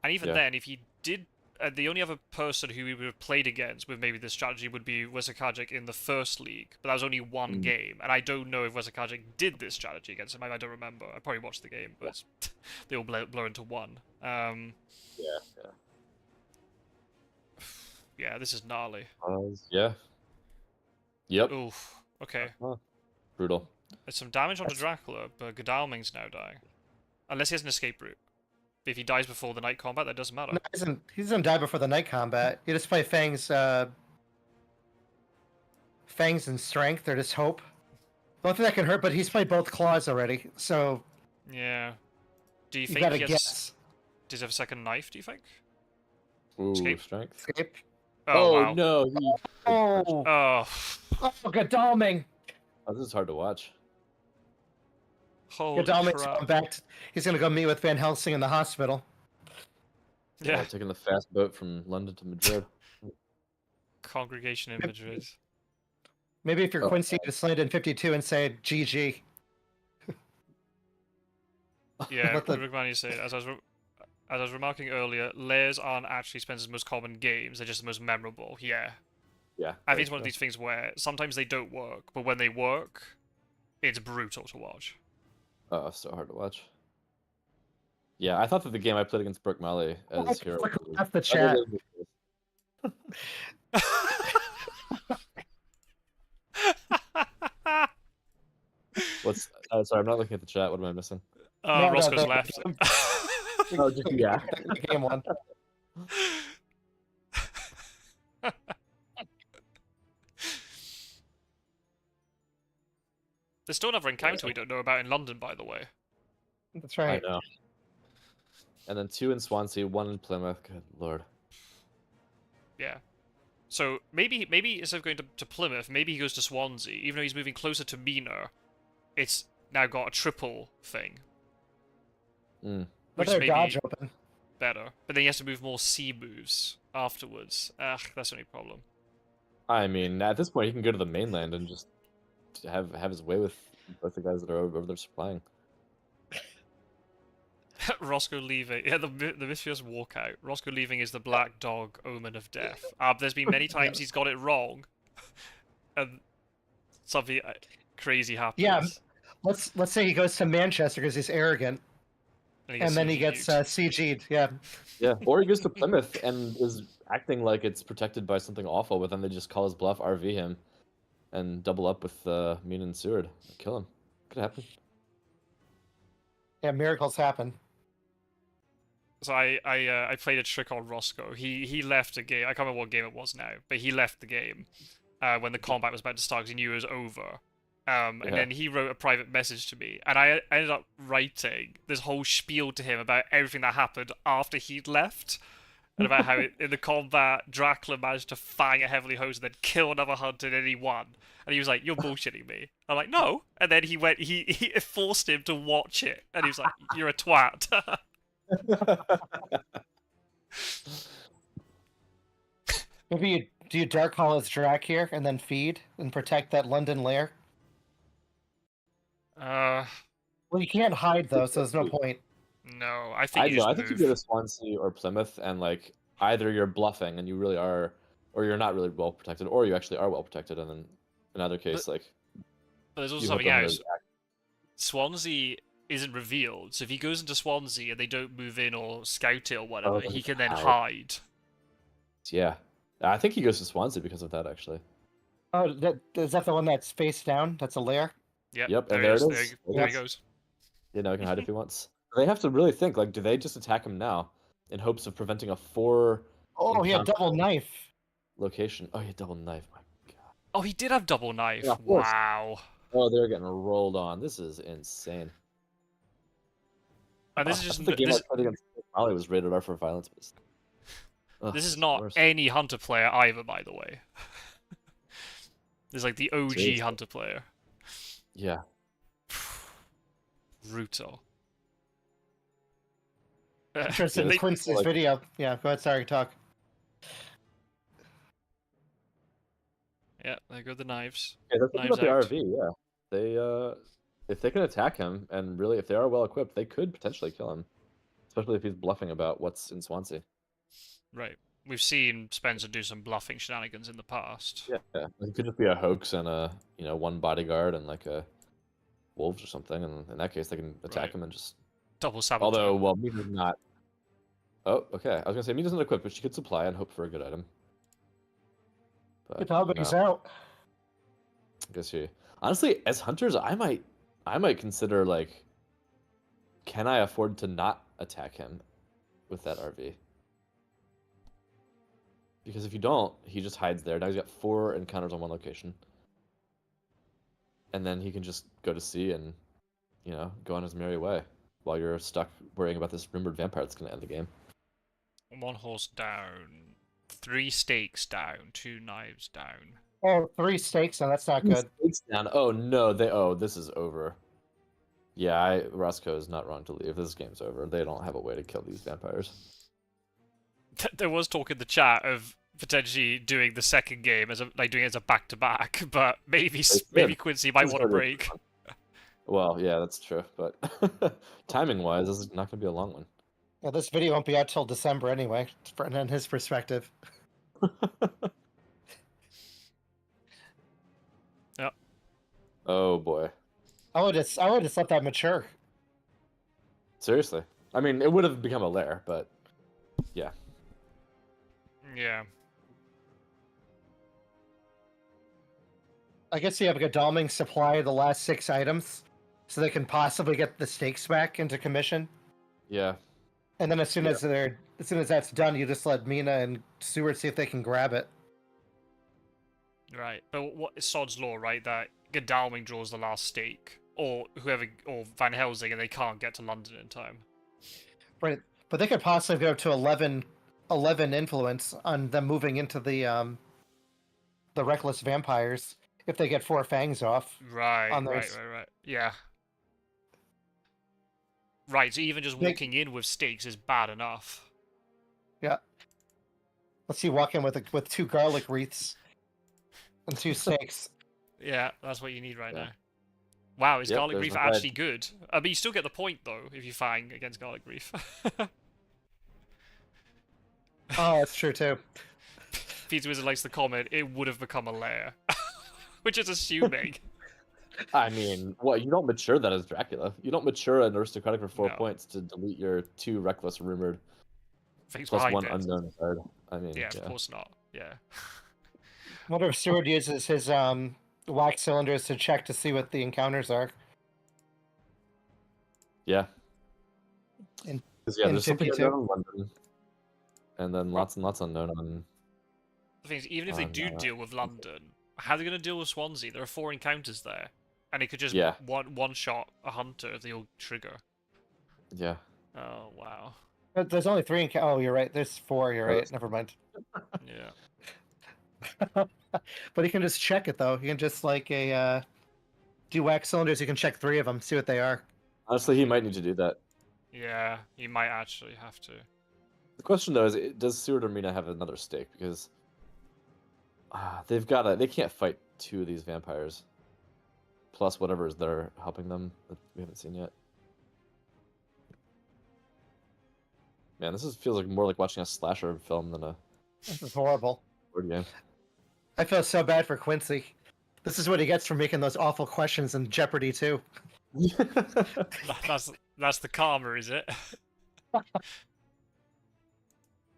And even Yeah. then, if he did... the only other person who we would have played against with maybe this strategy would be Wesakajic in the first league, but that was only one game, and I don't know if Wesakajic did this strategy against him. I don't remember. I probably watched the game, but they all blur into one. yeah. Yeah, this is gnarly. Yeah. Yep. Oof. Okay. Brutal. There's some damage onto Dracula, but Godalming's now dying. Unless he has an escape route. If he dies before the night combat, that doesn't matter. No, he doesn't die before the night combat. You just play Fangs fangs and strength, or just hope. The only thing that can hurt, but he's played both claws already, so Yeah. Do you you think gotta he has, guess. does he have a second knife, do you think? Ooh, Escape? strength. Escape. Oh, wow. no! Oh, Oh. oh, Godalming. Oh, this is hard to watch. Holy Godalming's crap. going back. He's gonna go meet with Van Helsing in the hospital. Yeah. Taking the fast boat from London to Madrid. Congregation in Madrid. Maybe if you're Oh, Quincy, just land in 52 and say GG. Yeah, Let the- Rugmani said, as I was remarking earlier, layers aren't actually Spencer's most common games, they're just the most memorable. Yeah. Yeah. I think it's one of these things where sometimes they don't work, but when they work, it's brutal to watch. Oh, so hard to watch. Yeah, I thought that the game I played against Brooke Malley as hero. That's the chat. What's? Sorry, I'm not looking at the chat. What am I missing? No, Roscoe's the left. Oh, yeah. The game one. There's still another encounter we don't know about in London, by the way. That's right. I know. And then 2 in Swansea, 1 in Plymouth. Good lord. Yeah. So maybe instead of going to Plymouth, maybe he goes to Swansea. Even though he's moving closer to Mina, it's now got a triple thing. Which is Another maybe dodge open. better. But then he has to move more C moves afterwards. Ugh, that's the only problem. I mean, at this point, he can go to the mainland and just have his way with both the guys that are over there supplying. Roscoe leaving. Yeah, the mischievous walkout. Roscoe leaving is the black dog omen of death. There's been many times he's got it wrong, and something crazy happens. Yeah, let's say he goes to Manchester because he's arrogant, and then he gets CG'd. Yeah. Yeah, or he goes to Plymouth and is acting like it's protected by something awful, but then they just call his bluff, RV him, and double up with Mina and Seward. Kill him. Could happen. Yeah, miracles happen. So I played a trick on Roscoe. He left a game. I can't remember what game it was now, but he left the game when the combat was about to start because he knew it was over. And then he wrote a private message to me, and I ended up writing this whole spiel to him about everything that happened after he'd left, and about how in the combat Dracula managed to fang a heavily host and then kill another hunter and then he won. And he was like, "You're bullshitting me." I'm like, "No." And then he forced him to watch it, and he was like, "You're a twat." Maybe do you Dark Hall as Drac here and then feed and protect that London lair? Well, you can't hide though, so there's no point. No, I think I think you go to Swansea or Plymouth and like either you're bluffing and you really are, or you're not really well protected, or you actually are well protected, and then in either case, but there's also something else. Swansea isn't revealed, so if he goes into Swansea and they don't move in or scout it or whatever, he can then hide. Yeah, I think he goes to Swansea because of that actually. Oh, is that the one that's face down? That's a lair. Yep, and there it is. There he goes. You know, he can hide if he wants. They have to really think, like, do they just attack him now in hopes of preventing a 4... Oh, he had double knife. Location. Oh, he had double knife. My God. Oh, he did have double knife. Yeah, wow. Oh, they're getting rolled on. This is insane. And this is just the game I played against Molly was rated R for violence. This is not any Hunter player either, by the way. This is like the OG Hunter player. Yeah. Brutal. Interesting. Quincy's video. Yeah, go ahead. Sorry, talk. Yeah, there go the knives. Yeah, that's about the RV. Yeah, they if they can attack him, and really if they are well equipped, they could potentially kill him, especially if he's bluffing about what's in Swansea. Right. We've seen Spencer do some bluffing shenanigans in the past. Yeah, it could just be a hoax and a one bodyguard and like a wolves or something, and in that case they can attack him and just double sabotage. Although, well, Mina's not. Oh, okay. I was gonna say Mina's not equipped, but she could supply and hope for a good item. But he's out. I guess she. Honestly, as hunters, I might consider like, can I afford to not attack him with that RV? Because if you don't, he just hides there. Now he's got 4 encounters on one location. and then he can just go to sea and, you know, go on his merry way while you're stuck worrying about this rumored vampire that's going to end the game. 1 horse down, 3 stakes down, 2 knives down. Oh, 3 stakes, and that's not good. Stakes down. Oh no, this is over. Yeah, Roscoe is not wrong to leave. This game's over. They don't have a way to kill these vampires. There was talk in the chat of potentially doing the second game as doing it as a back-to-back, but maybe Quincy might want a break. Well, yeah, that's true, but timing-wise, this is not going to be a long one. Yeah, this video won't be out till December anyway, from his perspective. Yep. Oh boy. I would have let that mature. Seriously. I mean, it would have become a lair, but yeah. Yeah. I guess you have a Godalming supply the last 6 items, so they can possibly get the stakes back into commission. Yeah. And then as soon as that's done, you just let Mina and Seward see if they can grab it. Right, but what is Sod's Law, right? That Godalming draws the last stake, or Van Helsing, and they can't get to London in time. Right, but they could possibly go up to 11 influence on them moving into the reckless vampires if they get 4 fangs off. Right. Yeah. Right, so even just walking in with stakes is bad enough. Yeah. Let's see, walk in with 2 garlic wreaths and 2 stakes. Yeah, that's what you need right now. Wow, is garlic wreath actually good? But you still get the point though if you fang against garlic wreath. Oh, that's true too. Peter Wizard likes the comment, it would have become a lair. Which is assuming. I mean, what, you don't mature that as Dracula. You don't mature an aristocratic for 4 points to delete your 2 reckless rumored Things plus 1 unknown card. I mean, yeah, of course not. Yeah. I wonder if Seward uses his wax cylinders to check to see what the encounters are. Yeah. There's something unknown in London, and then lots and lots unknown on. The thing is, even if they do deal with London, how are they going to deal with Swansea? There are 4 encounters there, and it could just one shot a hunter if they all trigger. Yeah. Oh wow. But there's only 3 encounters. Oh, you're right. There's 4. You're right. Never mind. Yeah. But he can just check it though. He can just do wax cylinders. You can check 3 of them, see what they are. Honestly, he might need to do that. Yeah, he might actually have to. The question though is, does Seward or Mina have another stake? Because they can't fight 2 of these vampires, plus whatever they're helping them that we haven't seen yet. Man, feels like more like watching a slasher film than a. This is horrible. Board game. I feel so bad for Quincy. This is what he gets for making those awful questions in Jeopardy too. That's the karma, is it?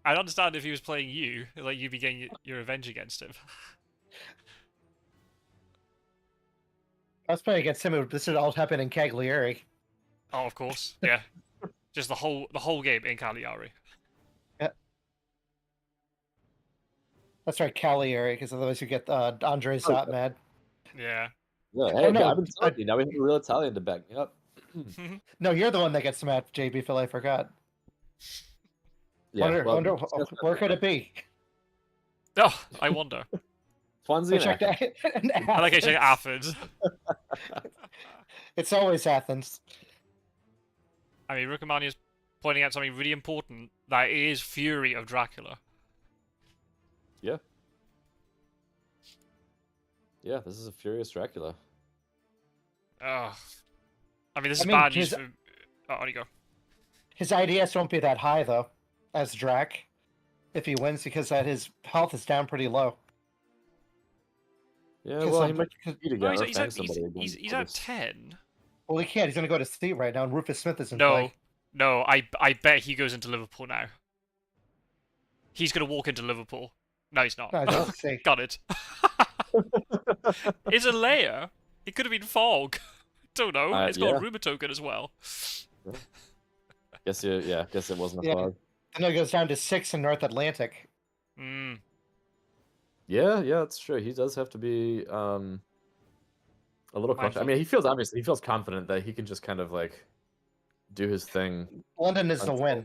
I'd understand if he was playing you, like you'd be getting your revenge against him. I was playing against him. This would all happen in Cagliari. Oh, of course, yeah. Just the whole game in Cagliari. Yeah. That's right, Cagliari, because otherwise you get Andre Zott mad. Yeah. Yeah, hey, I've been telling you, now we have a real Italian to back me up. No, you're the one that gets mad, JB, Phil, I forgot. Yeah, wonder where could it be? Oh, I wonder. Swansea. I like I check Athens. It's always Athens. I mean, Rukamani is pointing out something really important. That is Fury of Dracula. Yeah. Yeah, this is a furious Dracula. Oh. I mean, this is bad news for... Oh, on you go. His IDS won't be that high, though, as Drac, if he wins, because his health is down pretty low. Yeah, well, he might compete again. He's at 10. Well, he can't. He's going to go to sea right now, and Rufus Smith is in play. play. No, I bet he goes into Liverpool now. He's going to walk into Liverpool. No, he's not. No, don't see. Got it. It's a layer. It could have been Fog. Don't know. It's got a rumor token as well. Guess it wasn't a Fog. And it goes down to 6 in North Atlantic. Mm. Yeah, that's true. He does have to be A little Mindful. confident. I mean, he feels confident that he can just kind of like do his thing. London is the win.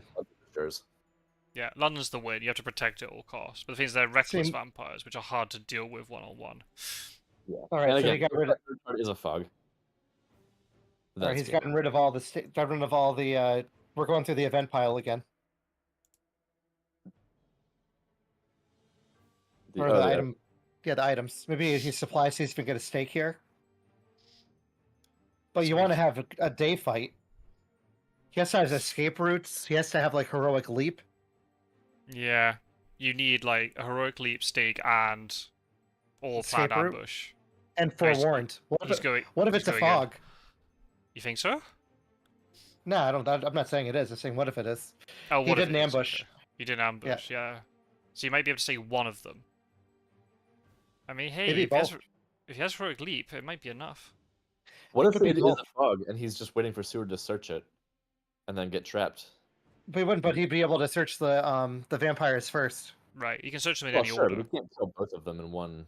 Yeah, London's the win. You have to protect it at all costs. But the thing is, they're reckless Same- vampires, which are hard to deal with one-on-one. Yeah. All right, And so again, he got rid of. third card is a fog. All right, That's he's good. gotten rid of all the. Gotten rid of all the. We're going through the event pile again. Or the item. Yeah, the items. Maybe he supplies. He's gonna get a stake here. But you So want to have a day fight. He has to have escape routes. He has to have like heroic leap. Yeah, you need like a heroic leap, stake, and or planned Escape route? ambush. And So he's- forewarned. What He's if, going. what if he's it's a going in. fog? You think so? No, I don't. I'm not saying it is. I'm saying what if it is? Oh, He what did if an it is? ambush. Okay. He did an ambush. Yeah. So you might be able to say one of them. I mean, hey, Maybe both. if he has heroic leap, it might be enough. What if could be it is both. a fog and he's just waiting for Seward to search it, and then get trapped? But he wouldn't. But he'd be able to search the vampires first. Right, you can search them in Well, any sure, order. but he can't kill both of them in one.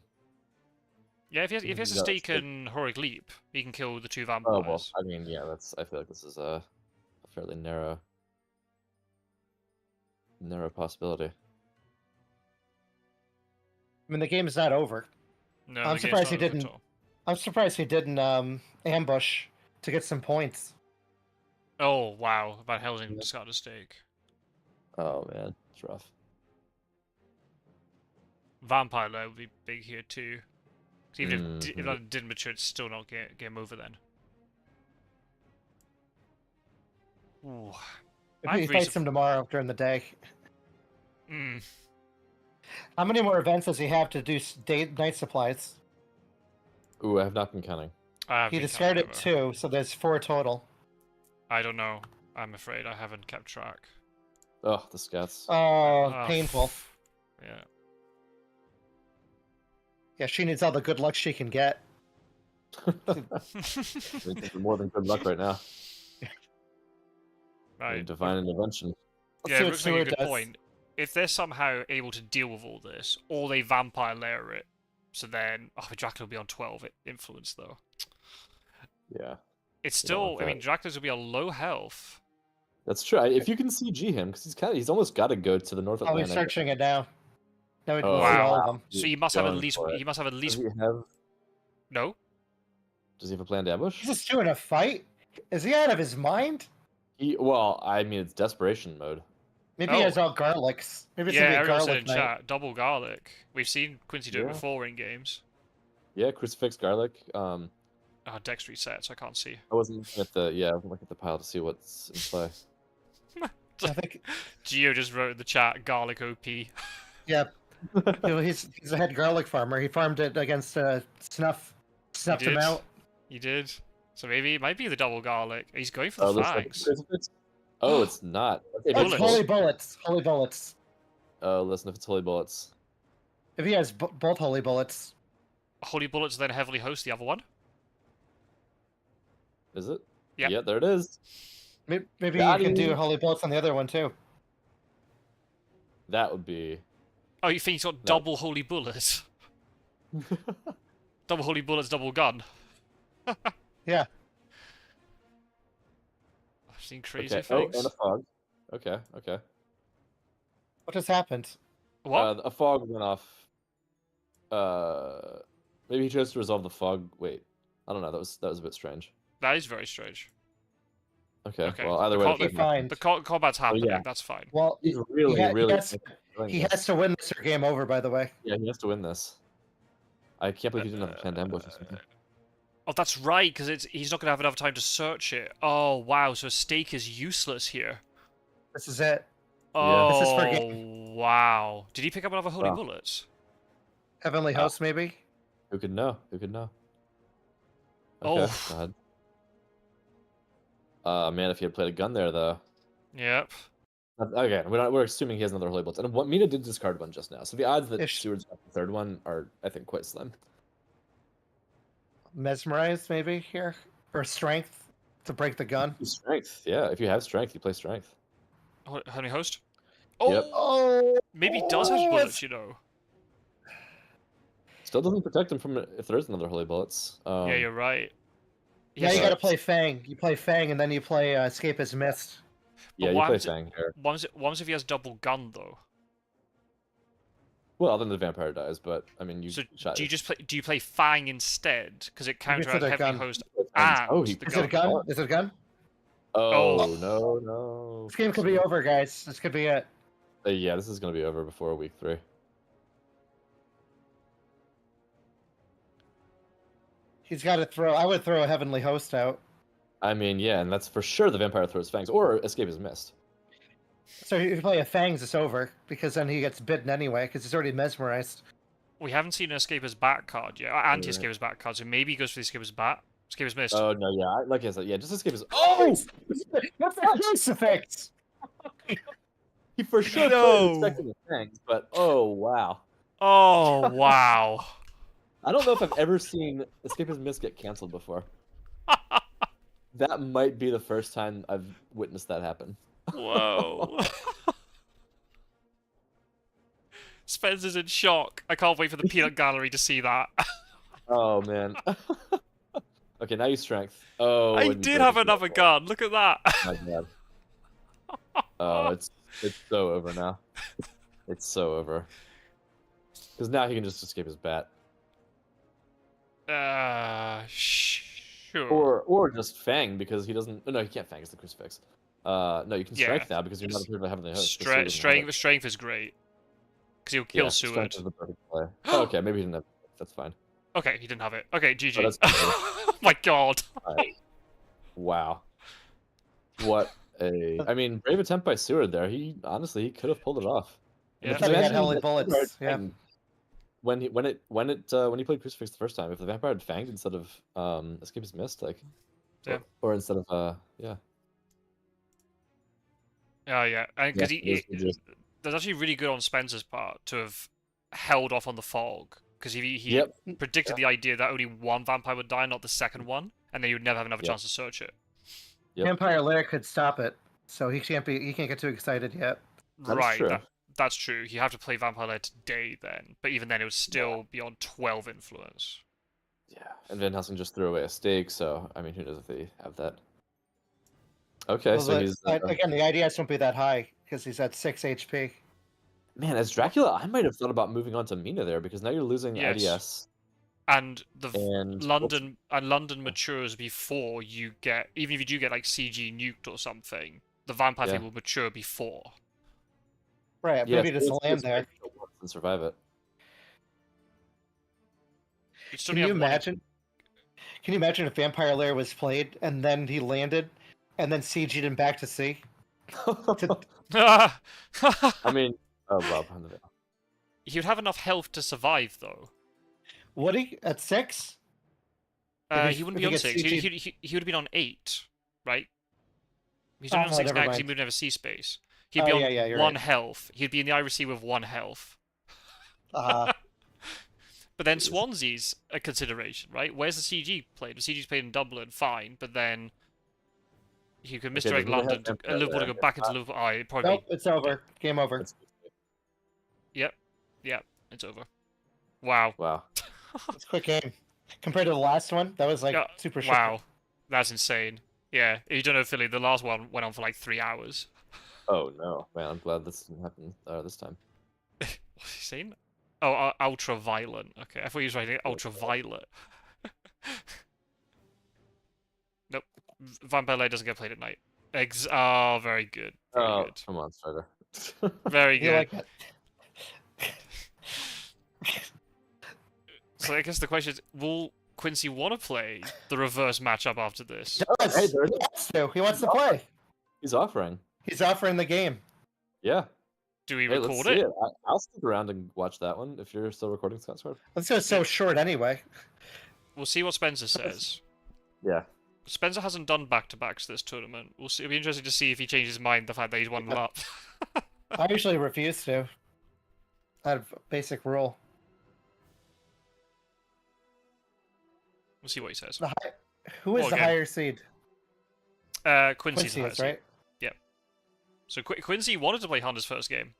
Yeah, if he has a Yeah, stake stake. and heroic leap, he can kill the two Oh vampires. well, I mean, yeah, that's. I feel like this is a fairly narrow possibility. I mean, the game is not over. No, I'm the game's surprised he not over at didn't- all. I'm surprised he didn't ambush to get some points. Oh wow, Van Helsing Yeah. discarded a stake. Oh man, it's rough. Vampire Lair would be big here too. 'Cause even if Mhm. London didn't mature, it's still not game over then. Ooh. If I've he fights recent- him tomorrow during the day. Mm. How many more events does he have to do night supplies? Ooh, I have not been counting. I haven't He been discarded counting over. 2, so there's 4 total. I don't know. I'm afraid I haven't kept track. Oh, the scats. Oh, Ah, painful. Yeah. Yeah, she needs all the good luck she can get. It's more than good luck right now. Right. Divine intervention. Let's Yeah, see what Rook's making a Seward good does. point. If they're somehow able to deal with all this, or they vampire layer it, so then Dracula will be on 12 influence though. Yeah, It's You don't want still, I mean, that. Dracula's will be on low health. that's true. If you can CG him, because he's almost got to go to the North Oh, he's Atlantic. searching it now. Now we can Oh, see wow. all of them. So he must have at Going least, for it. he must have at Does least, he have? no? Does he have a planned ambush? He's just doing a fight? Is he out of his mind? Well, I mean, it's desperation mode. Maybe he Oh. has all garlics. Maybe it's Yeah, gonna be a everyone said garlic in night. chat, double garlic. We've seen Quincy do it Yeah. before in games. Yeah, crucifix, garlic. Dex reset, so I can't see. I wasn't looking at the I wasn't looking at the pile to see what's in play. I think, Geo just wrote in the chat, garlic OP. yeah. He's a head garlic farmer. He farmed it against Snuff. Snuffed him did? out. You did. So maybe it might be the double garlic. He's going for the Looks like fangs. crucifix. Oh, it's not. Okay, Oh, Bullets. it's holy bullets. Holy bullets. Oh, listen, if it's holy bullets. If he has both holy bullets. Holy bullets then heavily host the other one. Is it? Yep. Yeah, there it is. Maybe you Got can do him. holy bullets on the other one too. That would be. Oh, you think he's got double holy bullets? Double holy bullets, double gun. Yeah. I've seen crazy Okay. Oh, things. and a fog. Okay. Okay. What just happened? What? A fog went off. Maybe he chose to resolve the fog. Wait, I don't know. That was a bit strange. That is very strange. Okay. Okay, Well, either the way, co- it's Be like- fine. The combat's happening, yeah. that's fine. Well, he's really, ha- he really. has- enjoying he this. has to win this or game over. By the way. Yeah, he has to win this. I can't believe he didn't have a planned ambush or something. Oh, that's right, because he's not going to have enough time to search it. Oh, wow, so stake is useless here. This is it. Oh, This is for wow. Did he pick up another holy Wow. bullets? Heavenly host, maybe. Who could know? Who could know? Oh. Okay, go ahead. Man, if he had played a gun there, though. Yep. Again, we're assuming he has another holy bullets, and Mina did discard one just now, so the odds that Ish. Seward's got the third one are, I think, quite slim. Mesmerized, maybe here, or strength to break the gun. Strength, yeah. If you have strength, you play strength. Honey host? Oh, Yep. Oh, maybe he does have bullets, you know. Still doesn't protect him from it if there is another Holy Bullets. Yeah, you're right. Yeah, Yes, you but- gotta play Fang. You play Fang, and then you play Escape as Mist. Yeah, you what play happens- Fang here. What happens if he has double gun though? Well, then the vampire dies, but I mean, you So shot. do you just play? Do you play Fang instead? Because it counteracts a Heavy gun. Host And and oh, he the Is it a gun. gun? Is it a gun? Oh no! This game could be over, guys. This could be it. Yeah, this is gonna be over before week 3. He's got to throw. I would throw a Heavenly Host out. I mean, yeah, and that's for sure the vampire throws fangs or escape is missed. So if you play a Fangs, it's over because then he gets bitten anyway because he's already mesmerized. We haven't seen an Escaper's Bat card yet. Anti-Escaper's Bat card, so maybe he goes for the Escaper's Bat. Escaper's missed. Oh no, yeah, like I said, yeah, just escape is. Oh, what's the crucifix? He for sure No. expecting the fangs, but oh wow. Oh, wow. I don't know if I've ever seen escape is missed get canceled before. That might be the first time I've witnessed that happen. Whoa. Spencer's in shock. I can't wait for the peanut gallery to see that. Oh man. Okay, now you strength. Oh, I and you did break have his another level. gun. Look at that. My God. Oh, it's so over now. It's so over. Because now he can just escape his bat, Sure. or just fang because he doesn't. Oh, no, he can't fang. It's the crucifix. No, you can strength now because you're not appeared by having the host. Strength is great. Because he'll kill Seward. Strength is the perfect play. Oh, okay, maybe he didn't have. That's fine. Okay, he didn't have it. Okay, Oh, GG. that's good. Oh my god. Alright. Wow. What a. I mean, brave attempt by Seward there. He honestly he could have pulled it off. Yeah. Because He had imagine Holy the Bullets, vampire yeah. fanged when he played crucifix the first time, if the vampire had fanged instead of escape is missed, like Yeah. or instead of yeah. Oh yeah, and because Yeah, it is just- that's actually really good on Spencer's part to have held off on the fog because he Yep. predicted the idea that only one vampire would die, not the second one, and then you would never have another Yep. chance to search it. Yep. Vampire Lair could stop it, so he can't get too excited yet. That is Right, true. that's true. You have to play Vampire Lair today then, but even then it would still be on 12 influence. Yeah. And Van Helsing just threw away a stake, so I mean who knows if they have that. Okay, Well, so he's again, the IDS won't be that high because he's at 6 HP. man, as Dracula, I might have thought about moving on to Mina there because now you're losing Yes. IDS And the and London matures before you get, even if you do get like CG nuked or something, the vampire Yeah. thing will mature before. Right, yeah, maybe just land there. and survive it. You still Can only you have one- imagine? Can you imagine if Vampire Lair was played and then he landed, and then CG'd him back to C? I mean, oh well, behind the veil. He would have enough health to survive, though. Would he at 6? If He wouldn't if be on gets 6. CG'd He would have been on 8, right? He's only on Oh, 6 now never because he mind. moved over C space. He'd Oh, be on yeah, you're 1 right. health. He'd be in the IRC with 1 health. But then Swansea's a consideration, right? Where's the CG played? The CG's played in Dublin, fine, but then you could misdirect does Liverpool London have to Liverpool to go back into Liverpool. Oh, it'd probably Nope, it's over. Game over. That's- Yep, it's over. Wow. Wow. It's a quick game. Compared to the last one, that was like Yeah, super short. Wow. That's insane. Yeah, if you don't know Philly, the last one went on for like 3 hours. Oh no, man! I'm glad this didn't happen this time. What's he saying? Oh, ultra-violent. Okay, I thought he was writing ultraviolet. Nope. Vampire Lair doesn't get played at night. Oh, very good. Very Oh, good. come on, Strider. Very You good. like it? So I guess the question is, will Quincy want to play the reverse matchup after this? Yes, Hey, he there's- wants to. He wants to play. He's offering. He's offering the game. Yeah. Do we Hey, let's record see it? it. I'll stick around and watch that one if you're still recording, Scott Sword. This is so short anyway. We'll see what Spencer says. Yeah. Spencer hasn't done back-to-backs this tournament. We'll see. It'll be interesting to see if he changes his mind the fact that he's won lap. I usually refuse to. Out of basic rule. We'll see what he says. Who is Well, the again, higher seed? Quincy's Quincy the is, highest. right? So Quincy wanted to play Hunter's first game.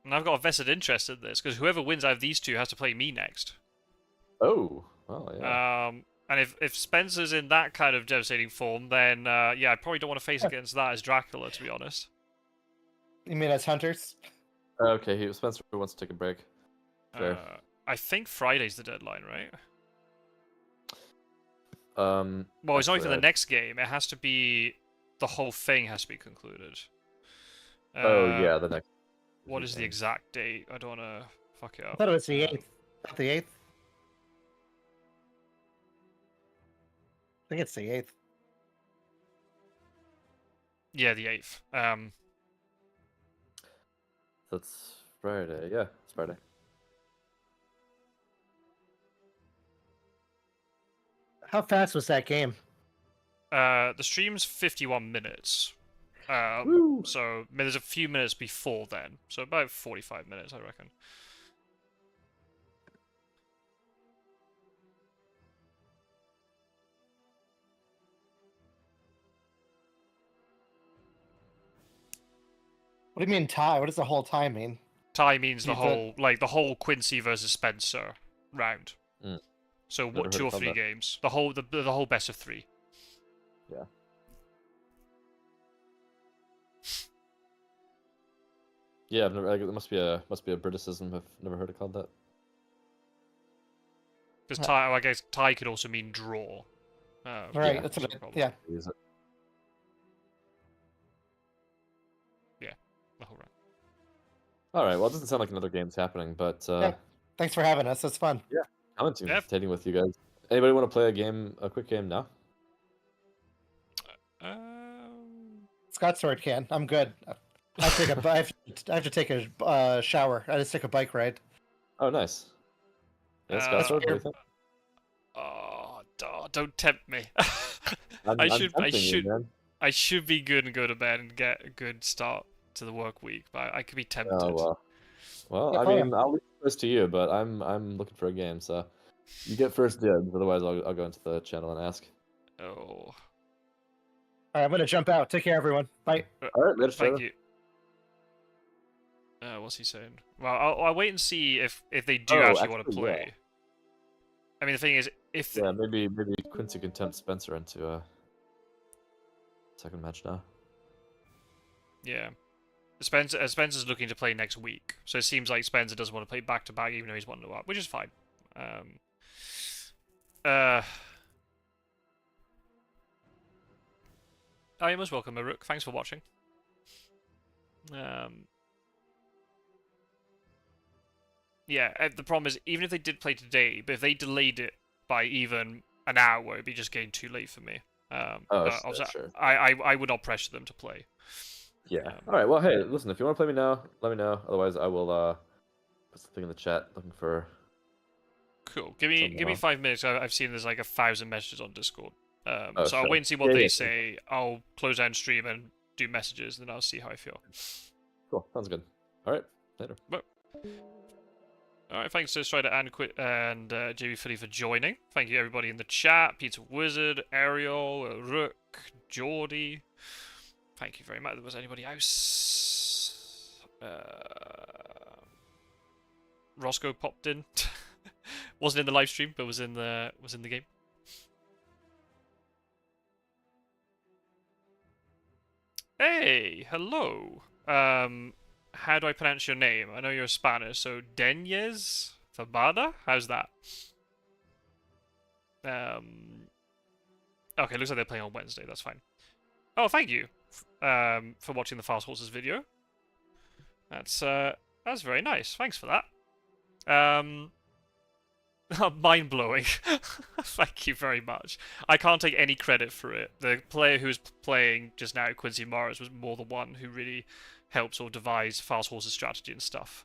And I've got a vested interest in this, because whoever wins out of these two has to play me next. Oh, well, yeah. And if Spencer's in that kind of devastating form, then yeah, I probably don't want to face against that as Dracula, to be honest. You mean as hunters? Okay, Spencer wants to take a break. Fair. I think Friday's the deadline, right? Well, it's not actually, even the next game. It has to be... The whole thing has to be concluded. Oh, yeah, the next... What is the exact date? I don't want to fuck it up. I thought it was the 8th. Not the 8th? I think it's the 8th. Yeah, the 8th. That's Friday. Yeah, it's Friday. How fast was that game? The stream's 51 minutes. Woo! So there's a few minutes before then. So about 45 minutes, I reckon. What do you mean tie? What does the whole tie mean? Tie means the You whole, like, the whole Quincy versus Spencer round. Mm. So Never what, heard 2 or of 3 that. games? The whole best of 3. Yeah. Yeah, I've never. Like, it must be a Briticism. I've never heard it called that. Because tie, I guess tie could also mean draw. Right, yeah, that's what it, probably. yeah. Use it. The whole round. All right. Well, it doesn't sound like another game's happening, but Yeah. Thanks for having us. It's fun. I'm entertaining with you guys. Anybody want to play a quick game now? Scott Sword can. I'm good. I have to take a shower. I just took a bike ride. Oh, nice. Yeah, Scott Sword, what do you think? Oh, don't tempt me. I'm tempting you, man. I should be good and go to bed and get a good start to the work week, but I could be tempted. Oh well. Well, Yeah, I play mean, I'll leave this to you, but I'm looking for a game, so you get first dibs. Otherwise, I'll go into the channel and ask. Oh. All right, I'm gonna jump out. Take care, everyone. Bye. All right, later, Thank Trevor. you. What's he saying? Well, I'll wait and see if they do Oh, actually want to actually, play. yeah. I mean, the thing is, if Yeah, maybe Quincy can tempt Spencer into a second match now. yeah, Spencer's looking to play next week, so it seems like Spencer doesn't want to play back to back, even though he's 1-0 up, which is fine. I am most welcome, Maruk. Thanks for watching. Yeah, the problem is, even if they did play today, but if they delayed it by even an hour, it'd be just getting too late for me. Sure. I would not pressure them to play. Yeah. All right. Well, hey, listen. If you want to play me now, let me know. Otherwise, I will put something in the chat looking for. Cool. Give me 5 minutes. I've seen there's like 1,000 messages on Discord. So sure. I'll wait and see what they Yeah. say. I'll close down stream and do messages, and then I'll see how I feel. Cool. Sounds good. All right. Later. Alright, thanks to Strider and JB Philly for joining. Thank you everybody in the chat. Peter Wizard, Ariel, Rook, Geordie. Thank you very much. Was anybody else? Roscoe popped in. Wasn't in the live stream, but was in the game. Hey, hello. How do I pronounce your name? I know you're Spanish, so Denyes Fabada? How's that? Okay, looks like they're playing on Wednesday, that's fine. Oh, thank you for watching the Fast Horses video. That's very nice. Thanks for that. Mind-blowing. Thank you very much. I can't take any credit for it. The player who was playing just now, Quincy Morris, was more the one who really helped sort of devise Fast Horses strategy and stuff.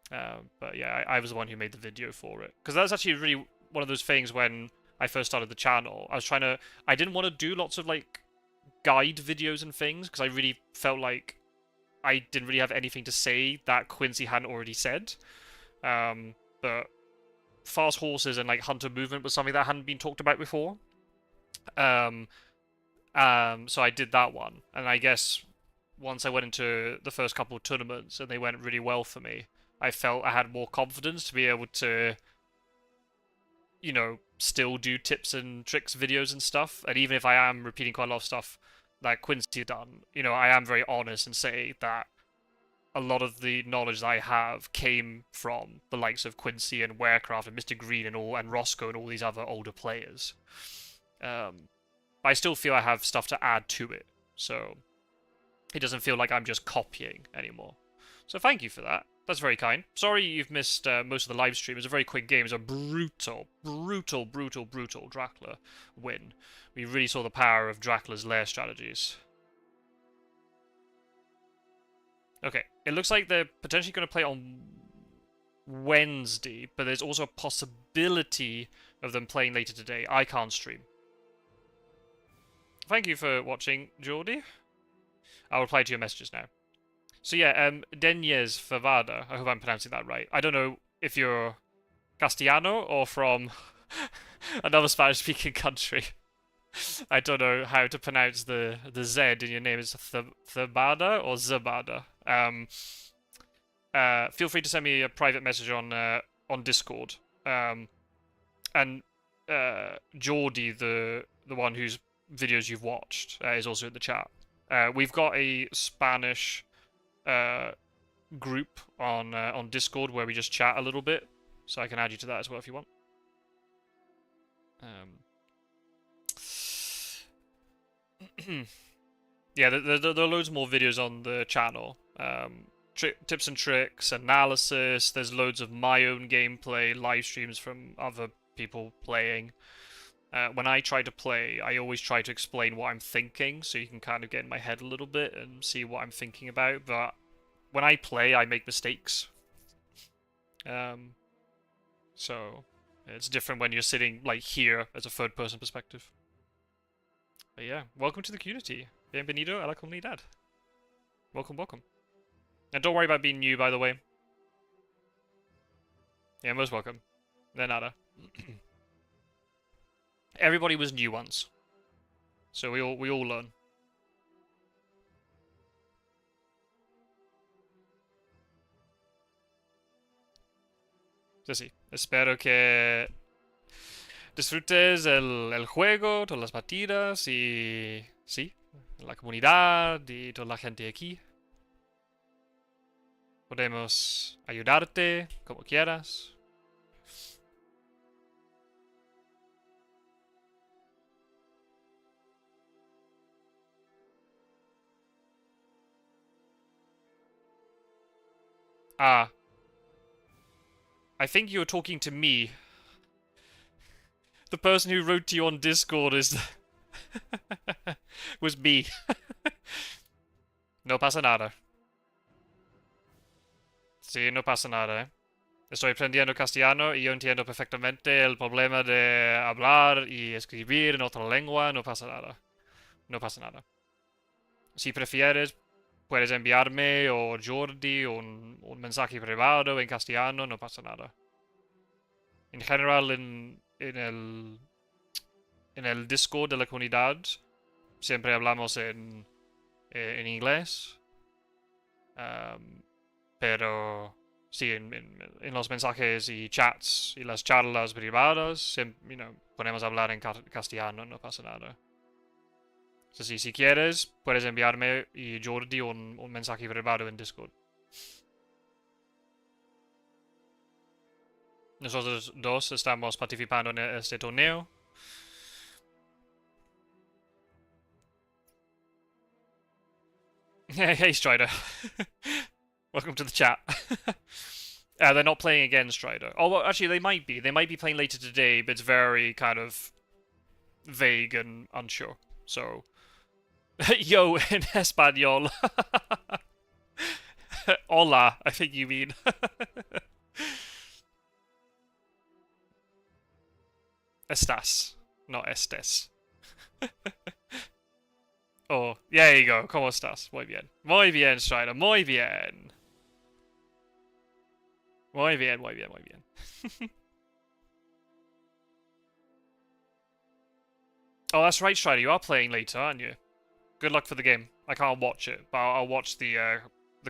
But yeah, I was the one who made the video for it. Because that's actually really one of those things when I first started the channel. I didn't want to do lots of like guide videos and things, because I really felt like I didn't really have anything to say that Quincy hadn't already said. But Fast Horses and like Hunter Movement was something that hadn't been talked about before. So I did that one, and I guess once I went into the first couple of tournaments and they went really well for me, I felt I had more confidence to be able to, you know, still do tips and tricks videos and stuff. And even if I am repeating quite a lot of stuff that Quincy had done, you know, I am very honest and say that a lot of the knowledge that I have came from the likes of Quincy and Warecraft and Mr. Green and Roscoe and all these other older players. But I still feel I have stuff to add to it, so it doesn't feel like I'm just copying anymore. So thank you for that. That's very kind. Sorry you've missed most of the live stream. It's a very quick game. It's a brutal Dracula win. We really saw the power of Dracula's lair strategies. Okay, it looks like they're potentially going to play on Wednesday, but there's also a possibility of them playing later today. I can't stream. Thank you for watching, Geordie. I'll reply to your messages now. So yeah, Denyes Favada. I hope I'm pronouncing that right. I don't know if you're Castellano or from another Spanish-speaking country. I don't know how to pronounce the Z in your name. Is Thabada or Zabada? Feel free to send me a private message on Discord. And Geordie, the one whose videos you've watched, is also in the chat. We've got a Spanish group on Discord where we just chat a little bit, so I can add you to that as well if you want. Yeah, there are loads more videos on the channel. Tips and tricks, analysis. There's loads of my own gameplay, live streams from other people playing. When I try to play, I always try to explain what I'm thinking, so you can kind of get in my head a little bit and see what I'm thinking about. But when I play, I make mistakes. So it's different when you're sitting like here as a third-person perspective. But yeah, welcome to the community. Bienvenido a la comunidad. Welcome, welcome. And don't worry about being new, by the way. Yeah, most welcome. De nada. Everybody was new once, so we all learn. So sí, espero que disfrutes el juego, todas las partidas y sí, la comunidad y toda la gente aquí. Podemos ayudarte como quieras. Ah. I think you're talking to me. The person who wrote to you on Discord is... was me. No pasa nada. Sí, no pasa nada, eh. Estoy aprendiendo castellano y yo entiendo perfectamente el problema de hablar y escribir en otra lengua. No pasa nada. No pasa nada. Si prefieres, puedes enviarme o Jordi un mensaje privado en castellano, no pasa nada. En general, en el Discord de la comunidad, siempre hablamos en inglés. Pero sí, en los mensajes y chats y las charlas privadas, siempre, podemos hablar en castellano, no pasa nada. Así, si quieres, puedes enviarme y Jordi un mensaje privado en Discord. Nosotros dos estamos participando en este torneo. Hey, Strider. Welcome to the chat. They're not playing again, Strider. Oh, well, actually, they might be. They might be playing later today, but it's very kind of vague and unsure. So... Yo, in Espanol. Hola, I think you mean. Estás, not estés. Oh, yeah, there you go. ¿Cómo estás? Muy bien. Muy bien, Strider. Muy bien. Muy bien, muy bien, muy bien. Oh, that's right, Strider. You are playing later, aren't you? Good luck for the game. I can't watch it, but I'll watch the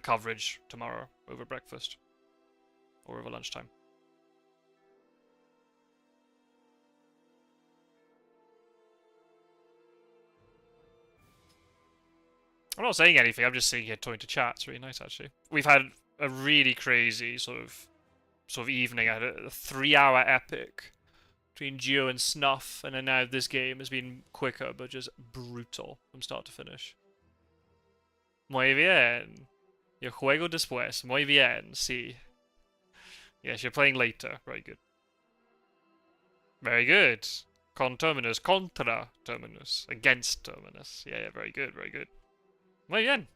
coverage tomorrow over breakfast or over lunchtime. I'm not saying anything. I'm just sitting here talking to chat. It's really nice, actually. We've had a really crazy sort of evening. I had a 3-hour epic between Geo and Snuff, and then now this game has been quicker, but just brutal from start to finish. Muy bien. Yo juego después. Muy bien. Sí. Yes, you're playing later. Very good. Very good. Con Terminus. Contra Terminus. Against Terminus. Yeah, very good. Very good. Muy bien.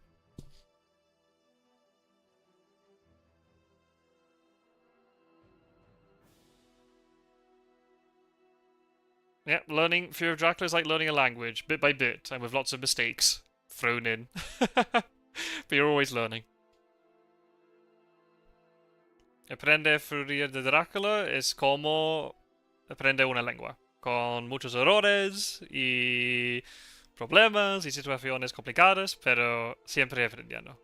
Yeah, learning Fear of Dracula is like learning a language, bit by bit, and with lots of mistakes thrown in. But you're always learning. Aprender Furia de Drácula es como aprender una lengua, con muchos errores y problemas y situaciones complicadas, pero siempre aprendiendo.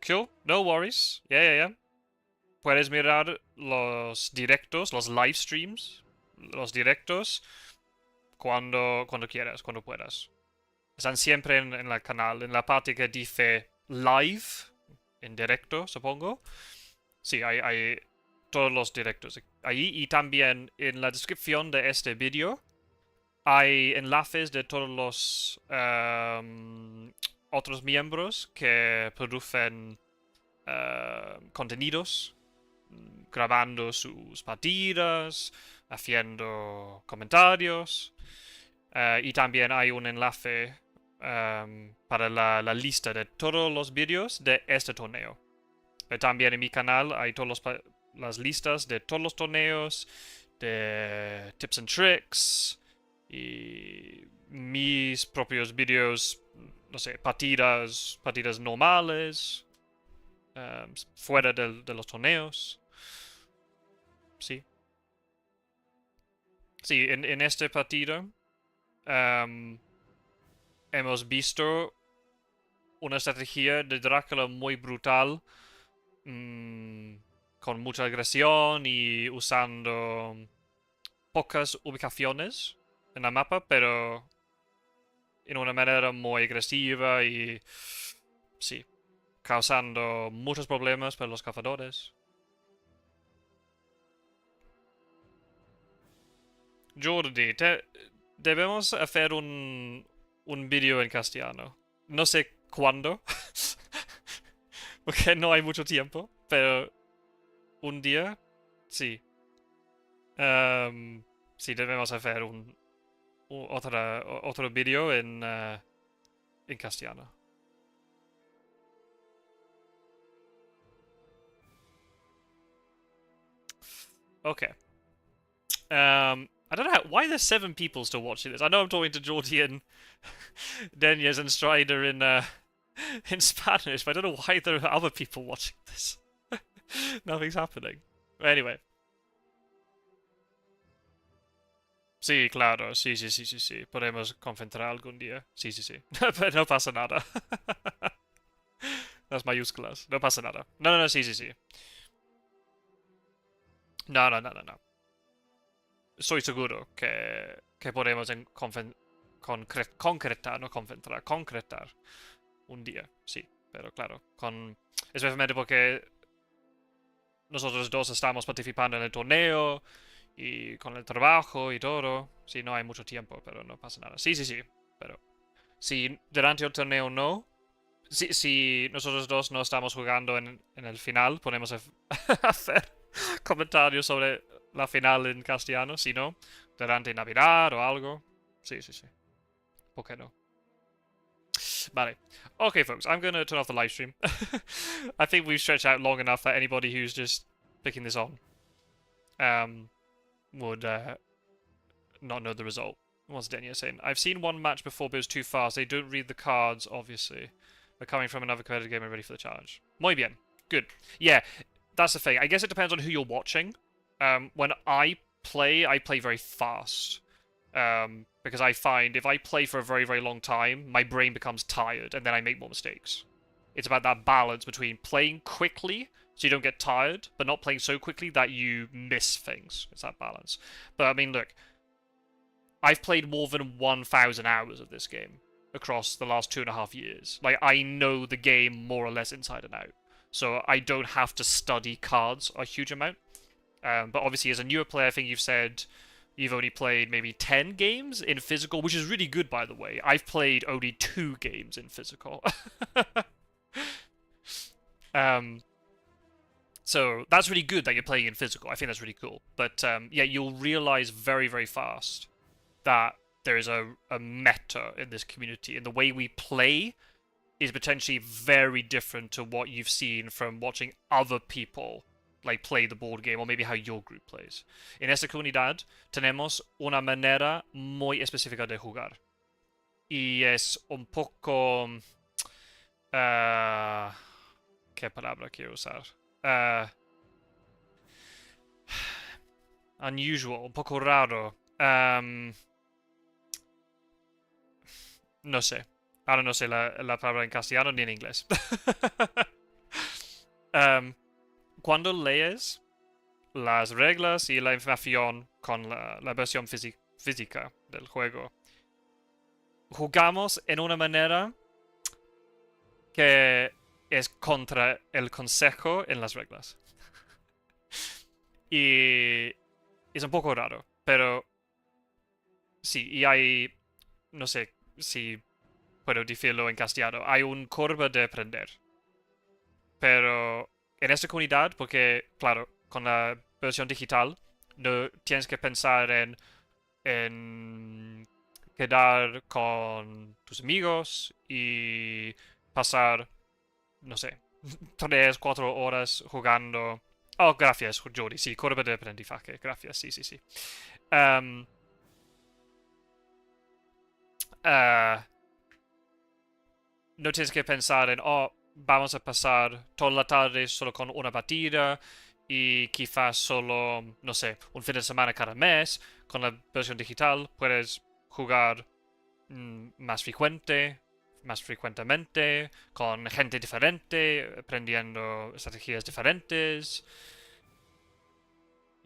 Cool, no worries. Yeah. Puedes mirar los directos, los live streams, los directos, cuando quieras, cuando puedas. Están siempre en el canal, en la parte que dice live, en directo, supongo. Sí, hay todos los directos ahí, y también en la descripción de este vídeo hay enlaces de todos los otros miembros que producen contenidos, grabando sus partidas, haciendo comentarios, y también hay un enlace para la lista de todos los vídeos de este torneo. También en mi canal hay todas las listas de todos los torneos, de tips and tricks, y mis propios vídeos, no sé, partidas normales, fuera de los torneos. Sí. Sí, en este partido hemos visto una estrategia de Drácula muy brutal, con mucha agresión y usando pocas ubicaciones en el mapa, pero en una manera muy agresiva y sí, causando muchos problemas para los cazadores. Jordi, debemos hacer un vídeo en castellano. No sé cuándo, porque no hay mucho tiempo, pero un día, sí. Sí, debemos hacer otro vídeo en castellano. Okay. I don't know why there's 7 people still watching this. I know I'm talking to Jordi and Denyes and Strider in Spanish, but I don't know why there are other people watching this. Nothing's happening. Anyway. Sí, claro, sí. Podemos concentrar algún día. Sí. Pero no pasa nada. Las mayúsculas. No pasa nada. No, sí. No. Estoy seguro que podemos concretar un día, sí. Pero claro, especialmente porque nosotros dos estamos participando en el torneo y con el trabajo y todo. Sí, no hay mucho tiempo, pero no pasa nada. Sí. Pero si durante el torneo no, si nosotros dos no estamos jugando en el final, podemos hacer comentarios sobre la final en castellano. Si no, durante Navidad o algo. Sí. ¿Por qué no? Vale. Okay, folks, I'm going to turn off the live stream. I think we've stretched out long enough that anybody who's just picking this on would not know the result. What's Denia saying? I've seen one match before, but it was too fast. They don't read the cards, obviously. They're coming from another competitive game and ready for the challenge. Muy bien. Good. Yeah, that's the thing. I guess it depends on who you're watching. When I I play very fast. Because I find if I play for a very, very long time, my brain becomes tired and then I make more mistakes. It's about that balance between playing quickly so you don't get tired, but not playing so quickly that you miss things. It's that balance. But I mean, look, I've played more than 1,000 hours of this game across the last 2.5 years. Like, I know the game more or less inside and out. So I don't have to study cards a huge amount. But obviously, as a newer player, I think you've said you've only played maybe 10 games in physical, which is really good, by the way. I've played only 2 games in physical. So that's really good that you're playing in physical. I think that's really cool. But yeah, you'll realize very, very fast that there is a meta in this community. And the way we play is potentially very different to what you've seen from watching other people like play the board game, or maybe how your group plays. En esta comunidad tenemos una manera muy específica de jugar. Y es un poco... ¿qué palabra quiero usar? Unusual, un poco raro. No sé. Ahora no sé la palabra en castellano ni en inglés. Cuando lees las reglas y la información con la versión física del juego, jugamos en una manera que es contra el consejo en las reglas. Y es un poco raro, pero sí, y hay, no sé si puedo decirlo en castellano, hay un curva de aprender. Pero en esta comunidad, porque, claro, con la versión digital, no tienes que pensar en quedar con tus amigos y pasar, no sé, 3, 4 horas jugando. Oh, gracias, Jordi. Sí, curva de aprendizaje. Gracias, sí, sí, sí. No tienes que pensar en, oh, vamos a pasar toda la tarde solo con una partida y quizás solo, no sé, un fin de semana cada mes. Con la versión digital puedes jugar más frecuentemente, con gente diferente, aprendiendo estrategias diferentes.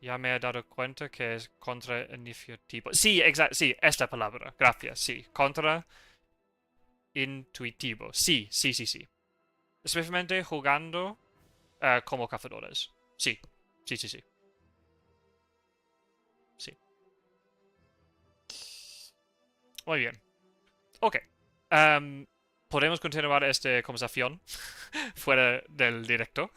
Ya me he dado cuenta que es contraintuitivo. Sí, exacto, sí, esta palabra. Gracias, sí. Contraintuitivo. Sí, sí, sí, sí. Especialmente jugando como cazadores. Sí, sí, sí, sí. Sí. Muy bien. Ok. Podemos continuar esta conversación fuera del directo.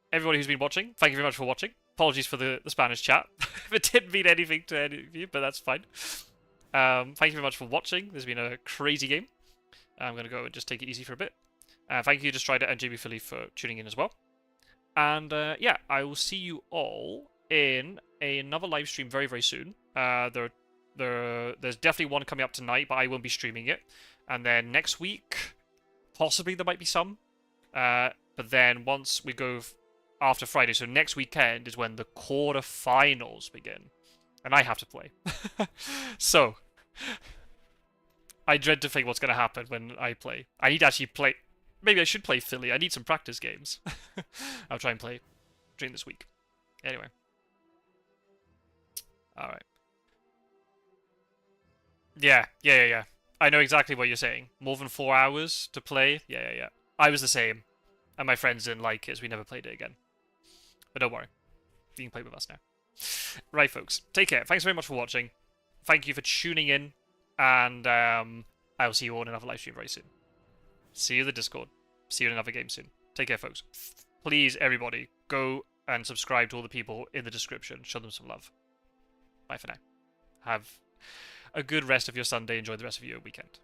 Everybody who's been watching, thank you very much for watching. Apologies for the Spanish chat. It didn't mean anything to any of you, but that's fine. Thank you very much for watching. This has been a crazy game. I'm going to go and just take it easy for a bit. Thank you to Strider and JB Philly for tuning in as well. And yeah, I will see you all in another live stream very, very soon. There's definitely one coming up tonight, but I won't be streaming it. And then next week, possibly there might be some. But then once we go after Friday, so next weekend is when the quarterfinals begin. And I have to play. So, I dread to think what's going to happen when I play. I need to actually play. Maybe I should play Philly. I need some practice games. I'll try and play during this week. Anyway. Alright. Yeah. I know exactly what you're saying. More than 4 hours to play? Yeah. I was the same. And my friends didn't like it, so we never played it again. But don't worry. You can play with us now. Right, folks. Take care. Thanks very much for watching. Thank you for tuning in. And I will see you all in another live stream very soon. See you in the Discord. See you in another game soon. Take care, folks. Please, everybody, go and subscribe to all the people in the description. Show them some love. Bye for now. Have a good rest of your Sunday. Enjoy the rest of your weekend.